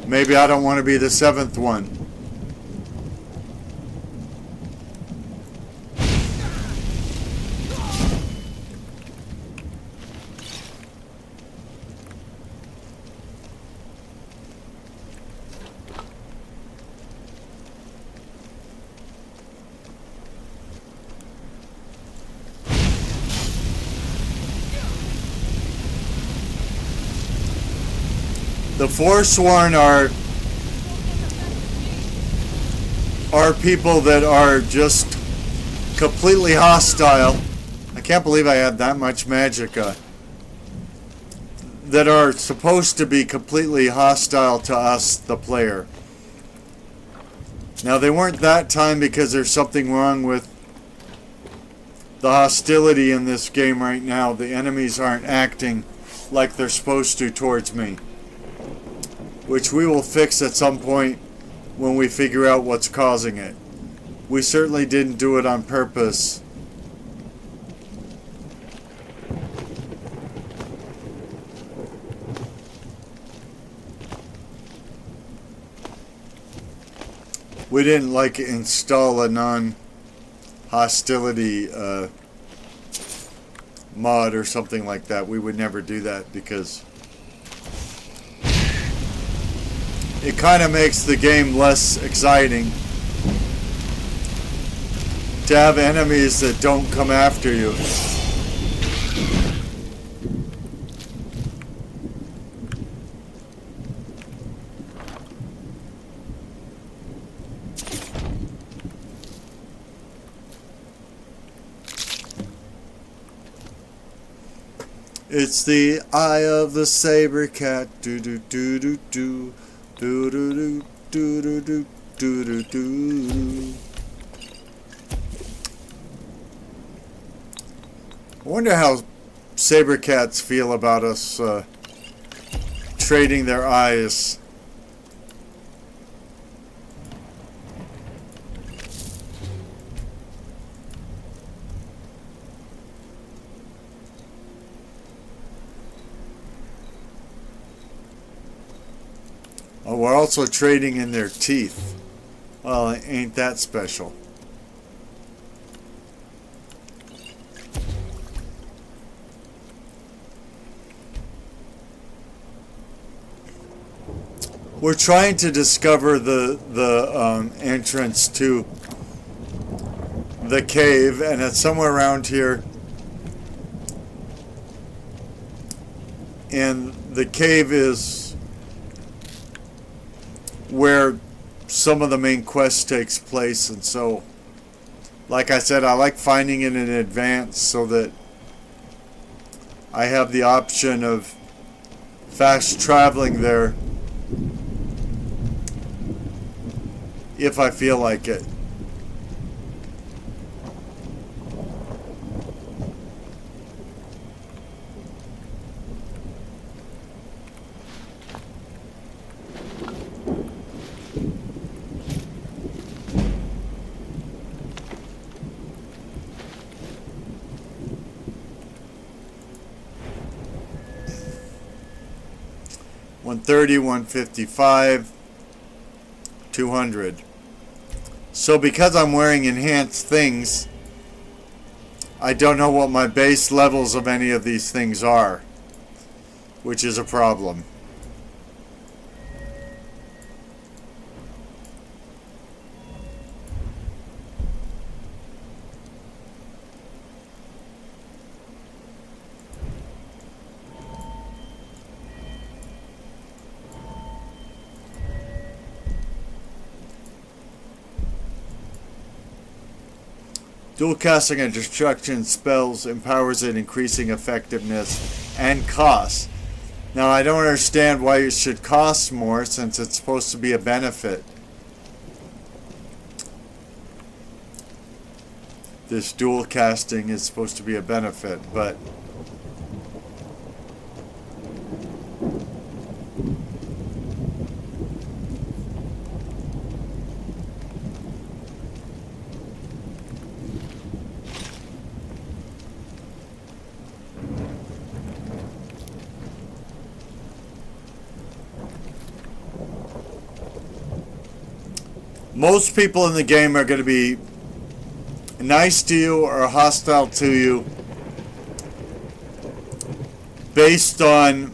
Maybe I don't want to be the 7th one. The Forsworn are people that are just completely hostile. I can't believe I had that much magicka. That are supposed to be completely hostile to us, the player. Now, they weren't that time because there's something wrong with the hostility in this game right now. The enemies aren't acting like they're supposed to towards me, which we will fix at some point when we figure out what's causing it. We certainly didn't do it on purpose. We didn't like install a non-hostility mod or something like that. We would never do that because it kind of makes the game less exciting to have enemies that don't come after you. It's the eye of the saber cat. Do do do do do. Do do do do do do do do do. I wonder how saber cats feel about us trading their eyes. Oh, we're also trading in their teeth. Well, ain't that special. We're trying to discover the entrance to the cave, and it's somewhere around here. And the cave is where some of the main quest takes place, and so, like I said, I like finding it in advance so that I have the option of fast traveling there if I feel like it. $130, $155, $200. So because I'm wearing enhanced things, I don't know what my base levels of any of these things are, which is a problem. Dual casting and destruction spells empowers it, increasing effectiveness and cost. Now, I don't understand why it should cost more since it's supposed to be a benefit. This dual casting is supposed to be a benefit, but most people in the game are going to be nice to you or hostile to you based on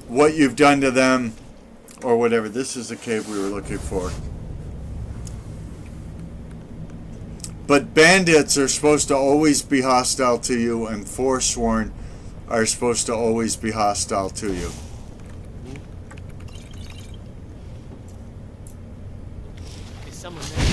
what you've done to them or whatever. This is the cave we were looking for. But bandits are supposed to always be hostile to you, and Forsworn are supposed to always be hostile to you. Is someone there?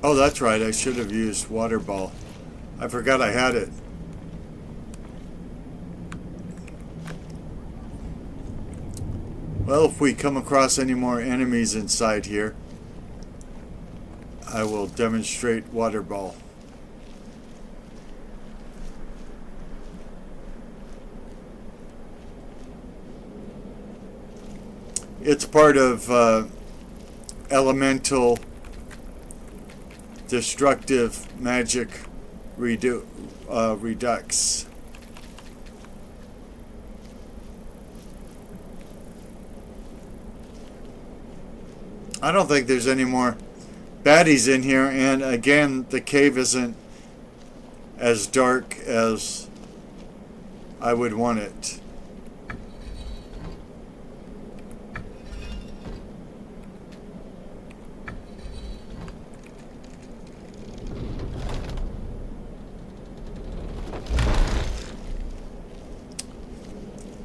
Oh, that's right. I should have used water ball. I forgot I had it. Well, if we come across any more enemies inside here, I will demonstrate water ball. It's part of elemental destructive magic redux. I don't think there's any more baddies in here, and again, the cave isn't as dark as I would want it.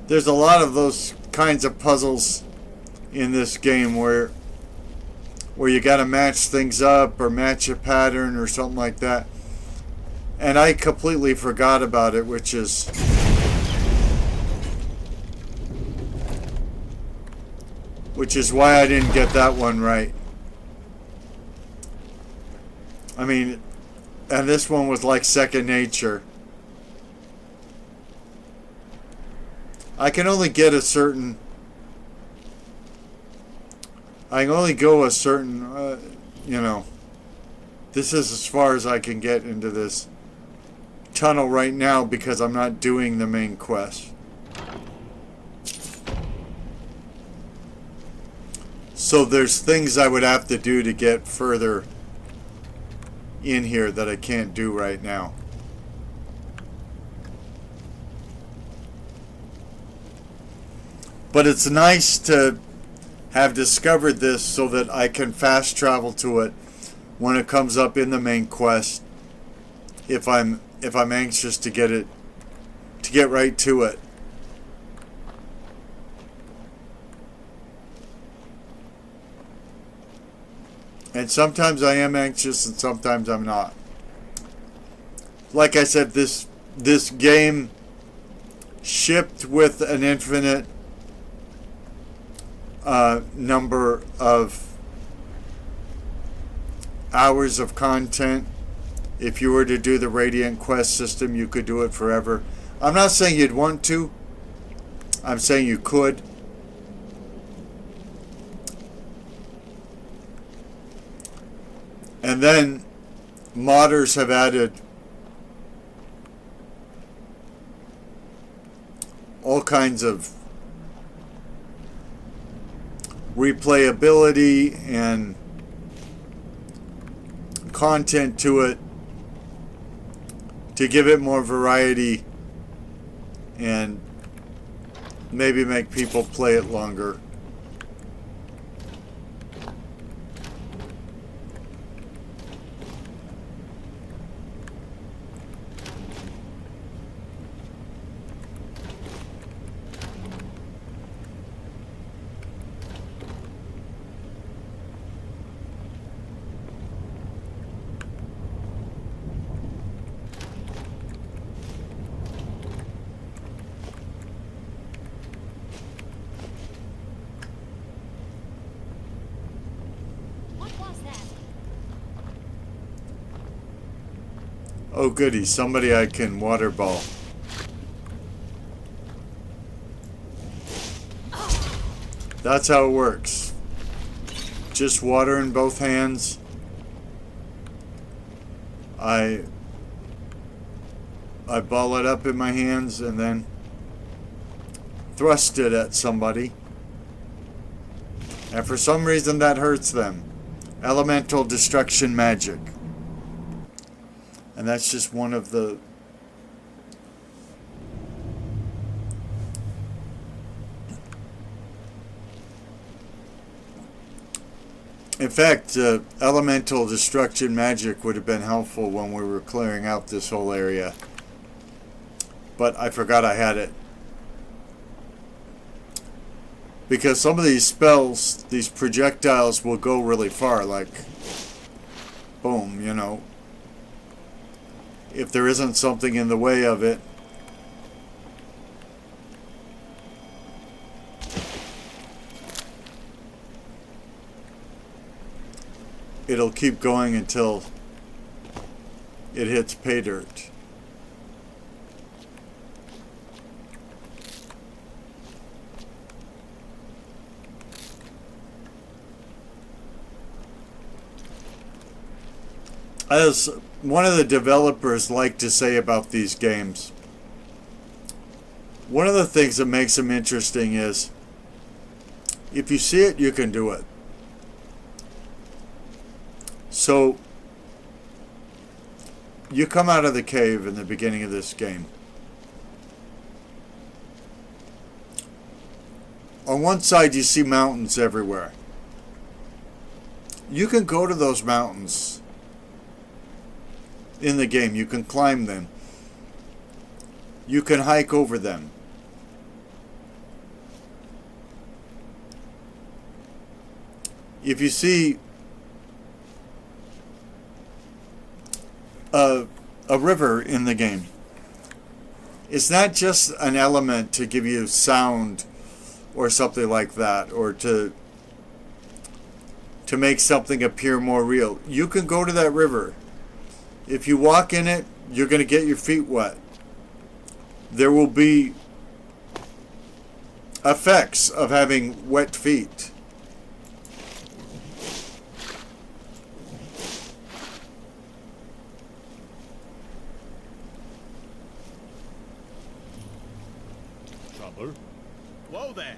There's a lot of those kinds of puzzles in this game where you got to match things up or match a pattern or something like that. And I completely forgot about it, which is why I didn't get that one right. I mean, and this one was like second nature. I can only get a certain... I can only go a certain, you know... This is as far as I can get into this tunnel right now because I'm not doing the main quest. So there's things I would have to do to get further in here that I can't do right now. But it's nice to have discovered this so that I can fast travel to it when it comes up in the main quest. If I'm anxious to get right to it. And sometimes I am anxious and sometimes I'm not. Like I said, this game shipped with an infinite number of hours of content. If you were to do the Radiant Quest system, you could do it forever. I'm not saying you'd want to. I'm saying you could. And then modders have added all kinds of replayability and content to it to give it more variety and maybe make people play it longer. Oh goody, somebody I can water ball. That's how it works. Just water in both hands. I ball it up in my hands and then thrust it at somebody. And for some reason that hurts them. Elemental destruction magic. And that's just one of the... In fact, elemental destruction magic would have been helpful when we were clearing out this whole area. But I forgot I had it. Because some of these spells, these projectiles will go really far, like... Boom, you know. If there isn't something in the way of it. It'll keep going until it hits pay dirt. As one of the developers like to say about these games, one of the things that makes them interesting is if you see it, you can do it. So you come out of the cave in the beginning of this game. On one side you see mountains everywhere. You can go to those mountains in the game. You can climb them. You can hike over them. If you see a river in the game, it's not just an element to give you sound or something like that, or to make something appear more real. You can go to that river. If you walk in it, you're going to get your feet wet. There will be effects of having wet feet. Trouble? Whoa there!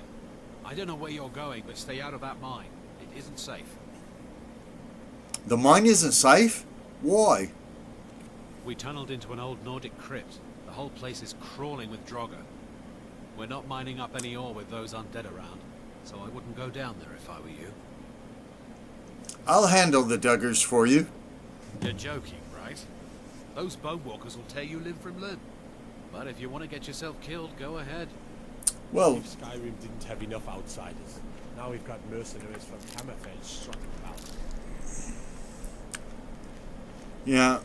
I don't know where you're going, but stay out of that mine. It isn't safe. The mine isn't safe? Why? We tunneled into an old Nordic crypt. The whole place is crawling with Draugr. We're not mining up any ore with those undead around, so I wouldn't go down there if I were you. I'll handle the Duggars for you. You're joking, right? Those bowwalkers will tear you limb from limb. But if you want to get yourself killed, go ahead. Well, if Skyrim didn't have enough outsiders, now we've got mercenaries from Hammerfell strutting about. Yeah.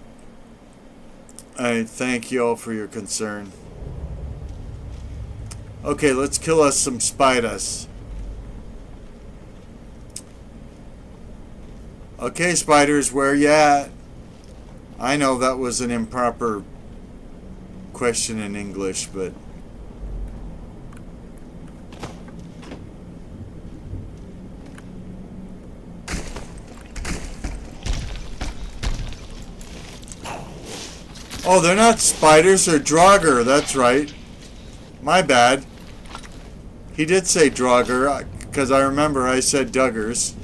I thank you all for your concern. Okay, let's kill us some spiders. Okay, spiders, where you at? I know that was an improper question in English, but... Oh, they're not spiders, they're Draugr, that's right. My bad. He did say Draugr, because I remember I said Duggars,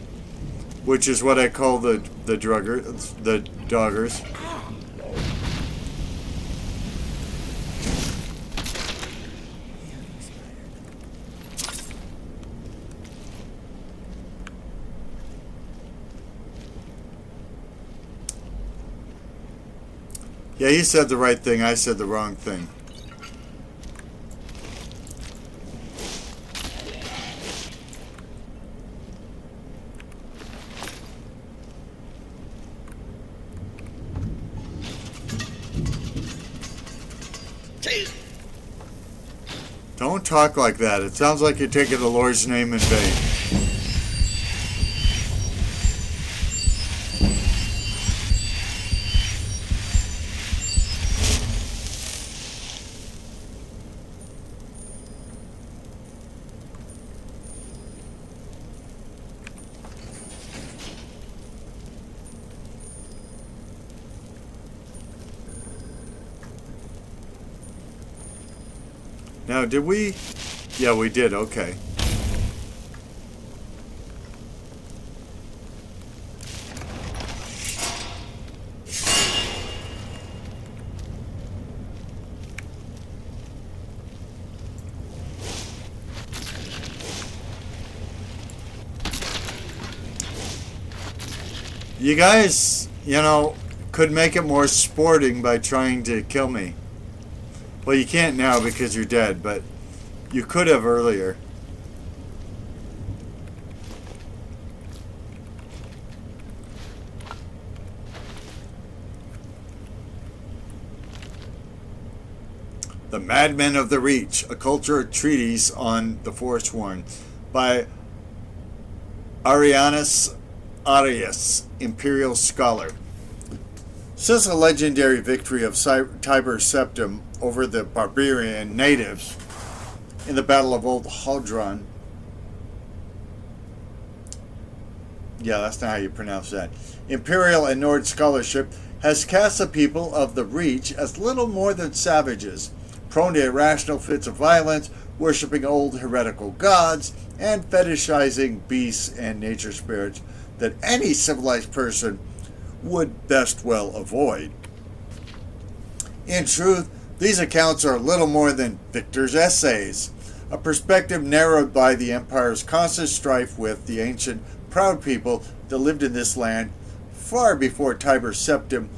which is what I call the Doggers. Yeah, you said the right thing. I said the wrong thing. Don't talk like that. It sounds like you're taking the Lord's name in vain. Now, did we? Yeah, we did. Okay. You guys, could make it more sporting by trying to kill me. Well, you can't now because you're dead, but you could have earlier. The Madmen of the Reach, a culture treatise on the Forsworn by Arianus Arius, Imperial Scholar. Since the legendary victory of Tiber Septim over the barbarian natives in the Battle of Old Hadron, yeah, that's not how you pronounce that, Imperial and Nord scholarship has cast the people of the Reach as little more than savages, prone to irrational fits of violence, worshipping old heretical gods, and fetishizing beasts and nature spirits that any civilized person would best well avoid. In truth, these accounts are little more than victor's essays, a perspective narrowed by the Empire's constant strife with the ancient, proud people that lived in this land far before Tiber Septim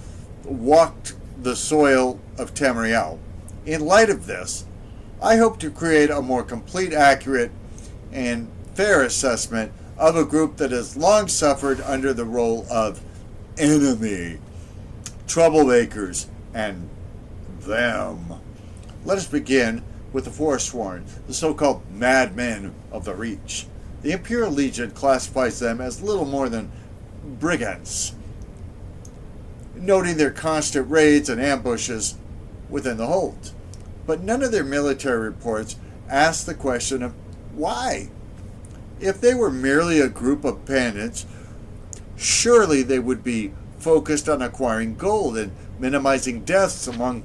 walked the soil of Tamriel. In light of this, I hope to create a more complete, accurate, and fair assessment of a group that has long suffered under the role of enemy, troublemakers, and them. Let us begin with the Forsworn, the so-called madmen of the Reach. The Imperial Legion classifies them as little more than brigands, noting their constant raids and ambushes within the hold. But none of their military reports ask the question of why. If they were merely a group of bandits, surely they would be focused on acquiring gold and minimizing deaths among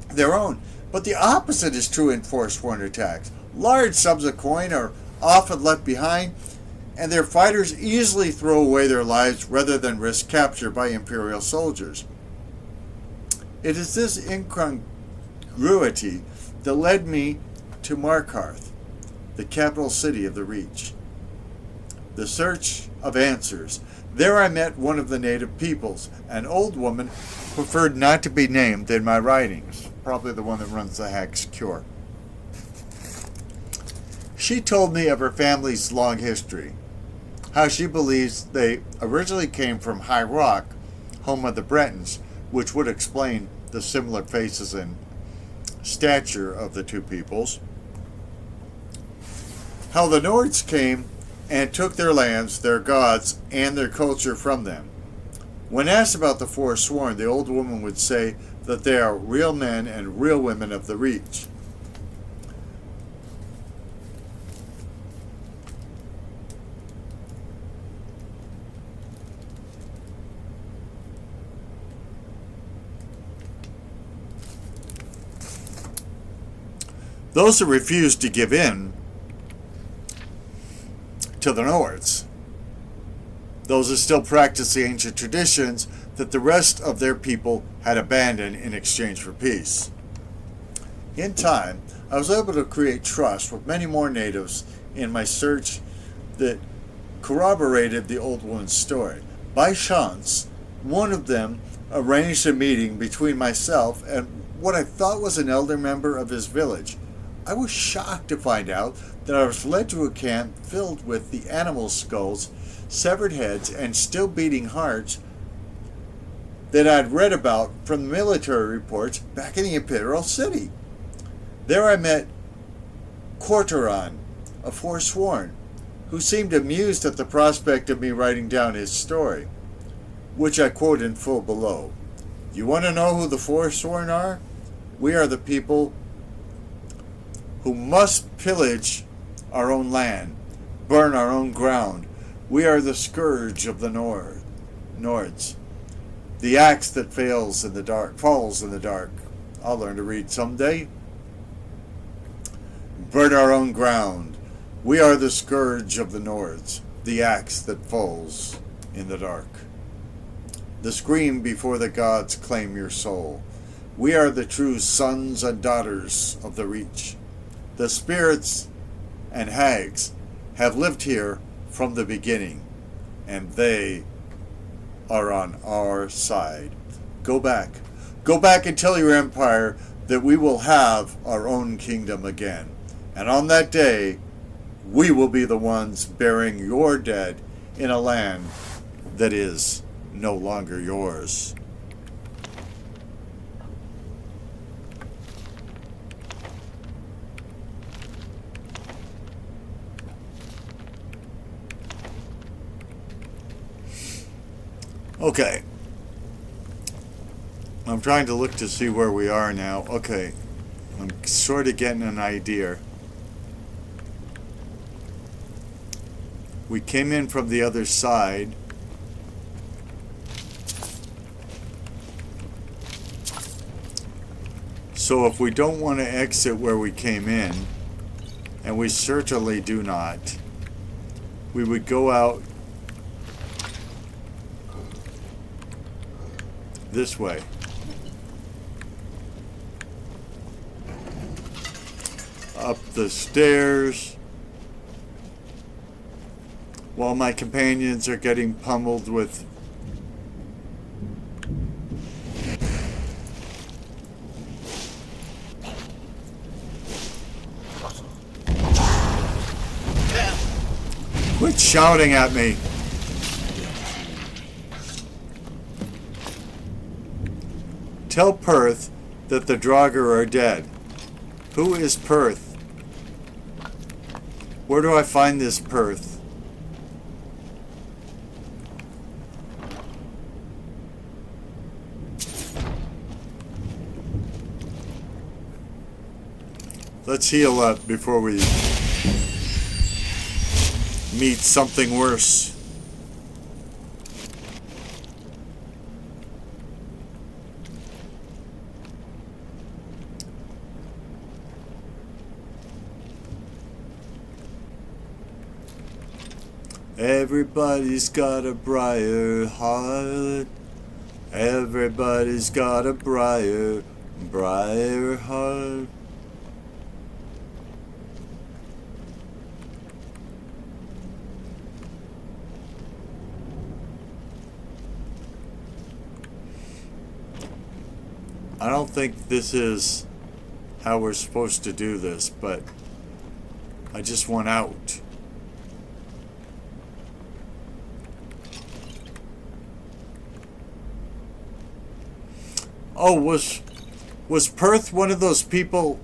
their own. But the opposite is true in Forsworn attacks. Large sums of coin are often left behind, and their fighters easily throw away their lives rather than risk capture by Imperial soldiers. It is this incongruity that led me to Markarth, the capital city of the Reach. The search of answers. There I met one of the native peoples, an old woman who preferred not to be named in my writings, probably the one that runs the Hag's Cure. She told me of her family's long history, how she believes they originally came from High Rock, home of the Bretons, which would explain the similar faces and stature of the two peoples, how the Nords came and took their lands, their gods, and their culture from them. When asked about the Forsworn, the old woman would say that they are real men and real women of the Reach. Those who refused to give in to the Nords, those who still practice the ancient traditions that the rest of their people had abandoned in exchange for peace. In time, I was able to create trust with many more natives in my search that corroborated the old woman's story. By chance, one of them arranged a meeting between myself and what I thought was an elder member of his village. I was shocked to find out that I was led to a camp filled with the animal skulls, severed heads, and still beating hearts that I'd read about from the military reports back in the Imperial City. There I met Corteron, a Forsworn, who seemed amused at the prospect of me writing down his story, which I quote in full below. You want to know who the Forsworn are? We are the people who must pillage our own land, burn our own ground. We are the scourge of the Nords, the axe that falls in the dark. I'll learn to read someday. Burn our own ground. We are the scourge of the Nords, the axe that falls in the dark. The scream before the gods claim your soul. We are the true sons and daughters of the Reach. The spirits and hags have lived here from the beginning, and they are on our side. Go back and tell your empire that we will have our own kingdom again. And on that day, we will be the ones burying your dead in a land that is no longer yours. Okay. I'm trying to look to see where we are now. Okay. I'm sort of getting an idea. We came in from the other side. So if we don't want to exit where we came in, and we certainly do not, we would go out this way. Up the stairs. While my companions are getting pummeled with quit shouting at me. Tell Perth that the Draugr are dead. Who is Perth? Where do I find this Perth? Let's heal up before we meet something worse. Everybody's got a briar heart. Everybody's got a briar heart. I don't think this is how we're supposed to do this, but I just want out. Oh, was Perth one of those people?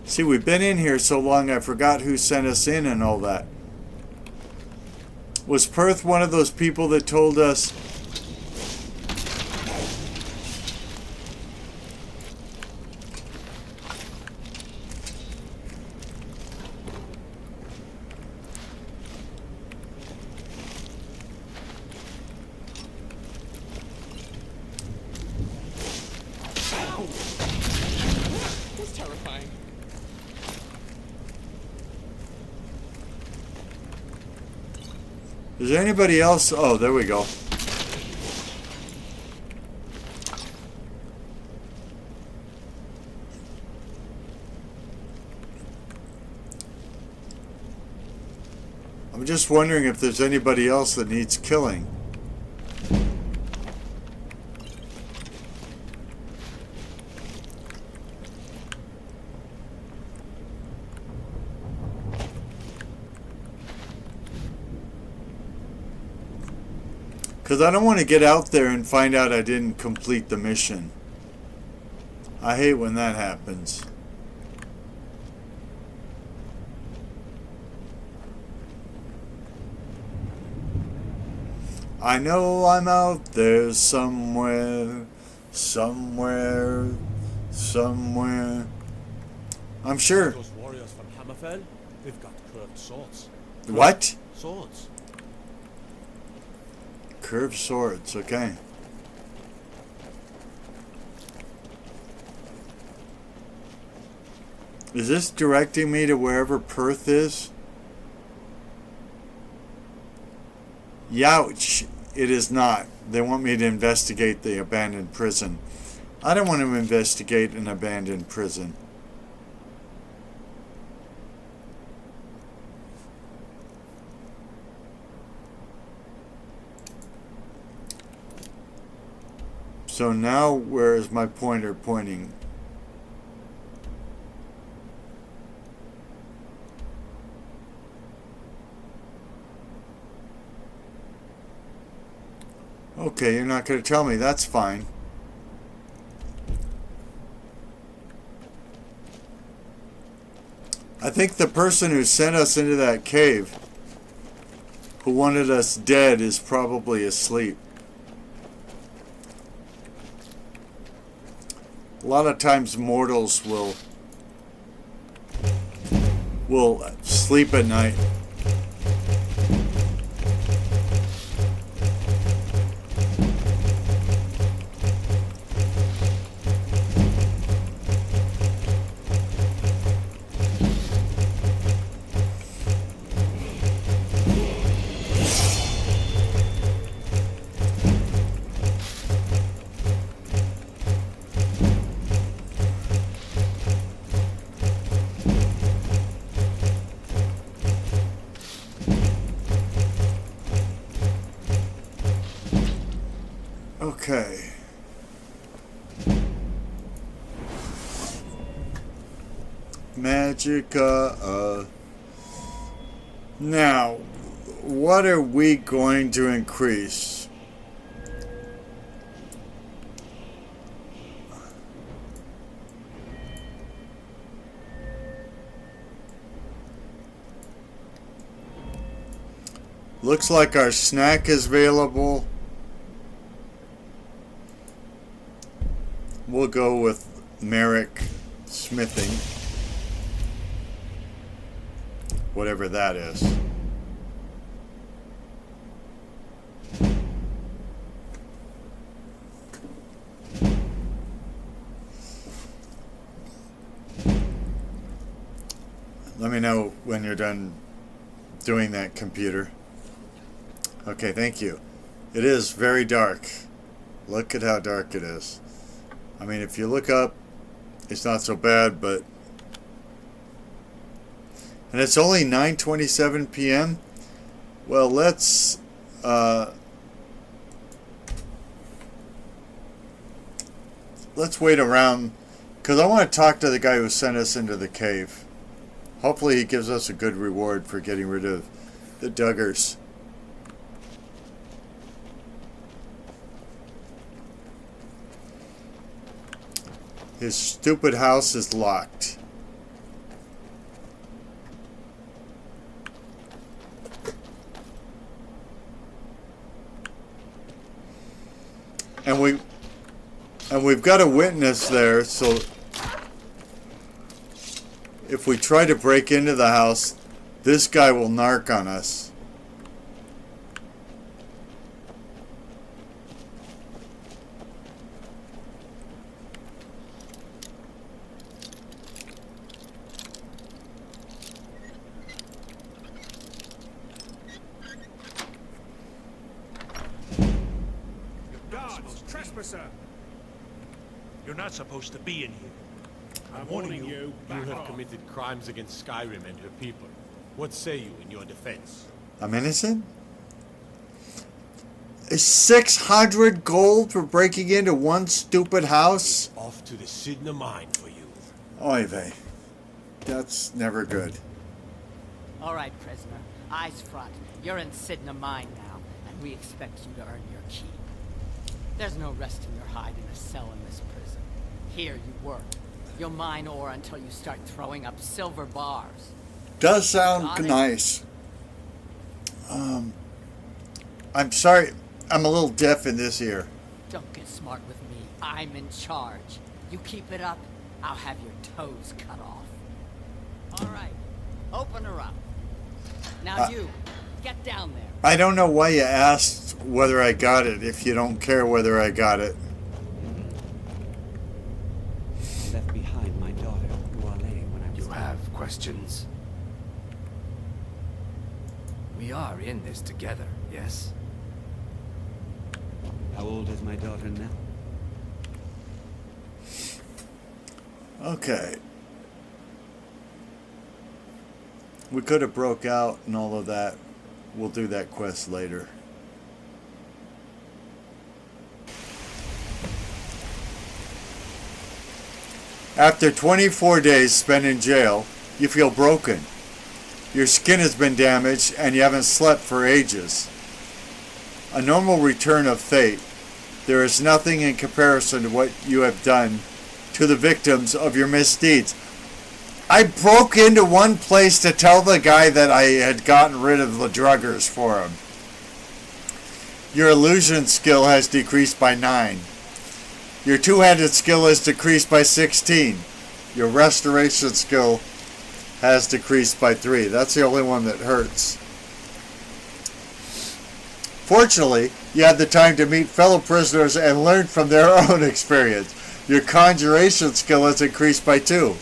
See, we've been in here so long I forgot who sent us in and all that. Was Perth one of those people that told us is there anybody else? Oh, there we go. I'm just wondering if there's anybody else that needs killing. Because I don't want to get out there and find out I didn't complete the mission. I hate when that happens. I know I'm out there somewhere, somewhere, somewhere. I'm sure. Those warriors from Hammerfell, they've got curved swords. What? Swords. Curved swords, okay. Is this directing me to wherever Perth is? Youch, it is not. They want me to investigate the abandoned prison. I don't want to investigate an abandoned prison. So now where is my pointer pointing? Okay, you're not going to tell me. That's fine. I think the person who sent us into that cave, who wanted us dead, is probably asleep. A lot of times mortals will sleep at night. Okay. Magica. Now, what are we going to increase? Looks like our snack is available. We'll go with Merrick Smithing. Whatever that is. Let me know when you're done doing that, computer. Okay, thank you. It is very dark. Look at how dark it is. I mean, if you look up, it's not so bad, but... And it's only 9:27 p.m.? Well, let's wait around, because I want to talk to the guy who sent us into the cave. Hopefully he gives us a good reward for getting rid of the Duggars. His stupid house is locked. And we've got a witness there, so if we try to break into the house, this guy will narc on us. You're not supposed to be in here. I'm warning you. You have committed crimes against Skyrim and her people. What say you in your defense? I'm innocent? Is 600 gold for breaking into one stupid house? Off to the Sidna mine for you. Oy vey. That's never good. All right, prisoner. Eyes front. You're in Sidna Mine now, and We expect you to earn your keep. There's no resting your hide in a cell in this prison. Here you work. You'll mine ore until you start throwing up silver bars. Does sound nice. I'm sorry, I'm a little deaf in this ear. Don't get smart with me. I'm in charge. You keep it up, I'll have your toes cut off. All right, open her up. Now you, get down there. I don't know why you asked whether I got it if you don't care whether I got it. I left behind my daughter, Wale, when I was You have questions? We are in this together, yes? How old is my daughter now? Okay. We could have broke out and all of that. We'll do that quest later. After 24 days spent in jail, you feel broken. Your skin has been damaged and you haven't slept for ages. A normal return of fate. There is nothing in comparison to what you have done to the victims of your misdeeds. I broke into one place to tell the guy that I had gotten rid of the druggers for him. Your illusion skill has decreased by 9. Your two-handed skill has decreased by 16. Your restoration skill has decreased by 3. That's the only one that hurts. Fortunately, you had the time to meet fellow prisoners and learn from their own experience. Your conjuration skill has increased by 2.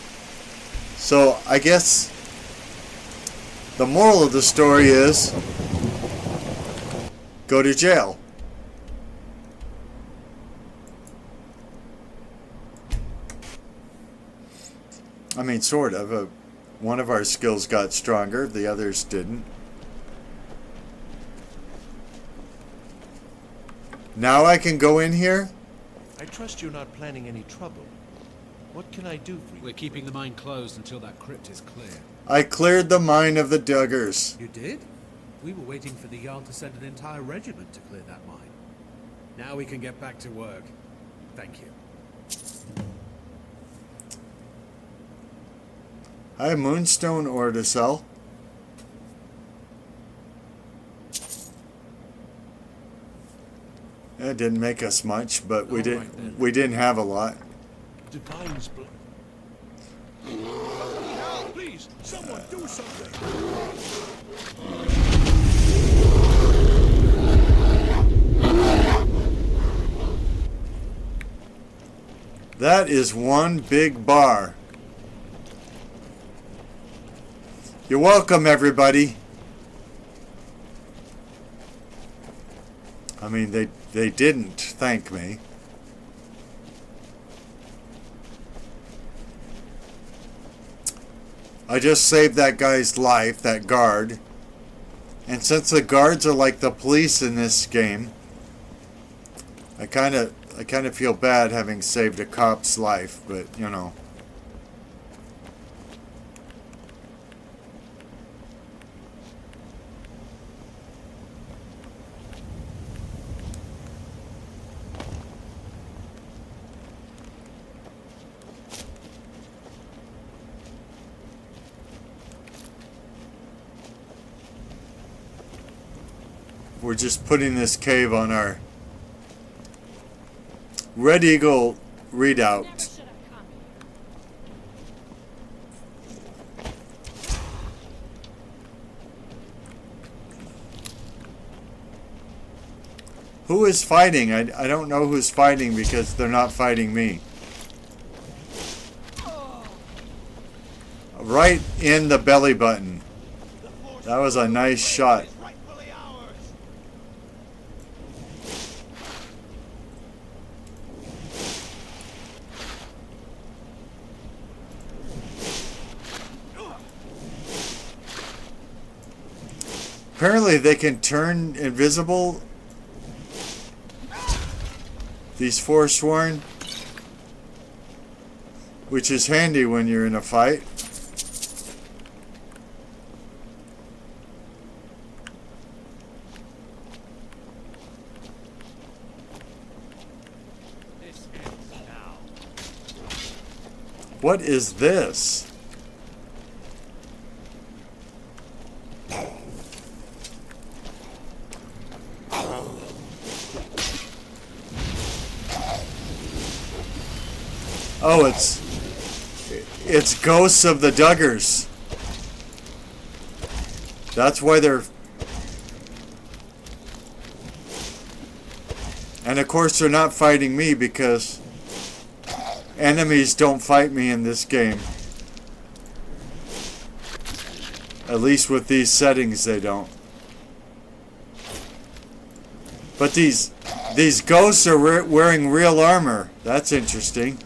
So, I guess the moral of the story is go to jail. I mean, sort of. One of our skills got stronger, the others didn't. Now I can go in here? I trust you're not planning any trouble. What can I do for you? We're keeping the mine closed until that crypt is clear. I cleared the mine of the Duggars. You did? We were waiting for the Jarl to send an entire regiment to clear that mine. Now we can get back to work. Thank you. I have moonstone ore to sell. It didn't make us much, but we didn't have a lot. Divine's blood. Please, someone do something. That is one big bar. You're welcome, everybody. I mean, they didn't thank me. I just saved that guy's life, that guard. And since the guards are like the police in this game, I kind of feel bad having saved a cop's life, but you know. We're just putting this cave on our Red Eagle readout. Who is fighting? I don't know who's fighting because they're not fighting me. Right in the belly button. That was a nice shot. Apparently they can turn invisible, these Forsworn, which is handy when you're in a fight. What is this? Oh, it's ghosts of the Duggars. That's why they're... And of course they're not fighting me because enemies don't fight me in this game. At least with these settings they don't. But these ghosts are wearing real armor. That's interesting.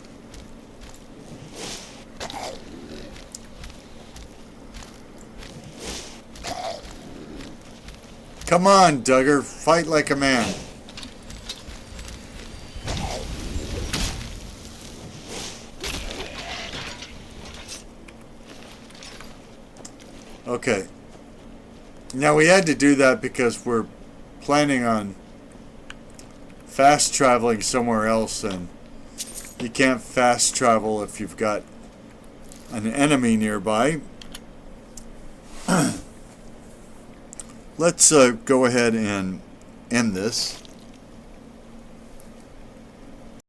Come on, Duggar, fight like a man. Okay. Now we had to do that because we're planning on fast traveling somewhere else, and you can't fast travel if you've got an enemy nearby. Let's go ahead and end this.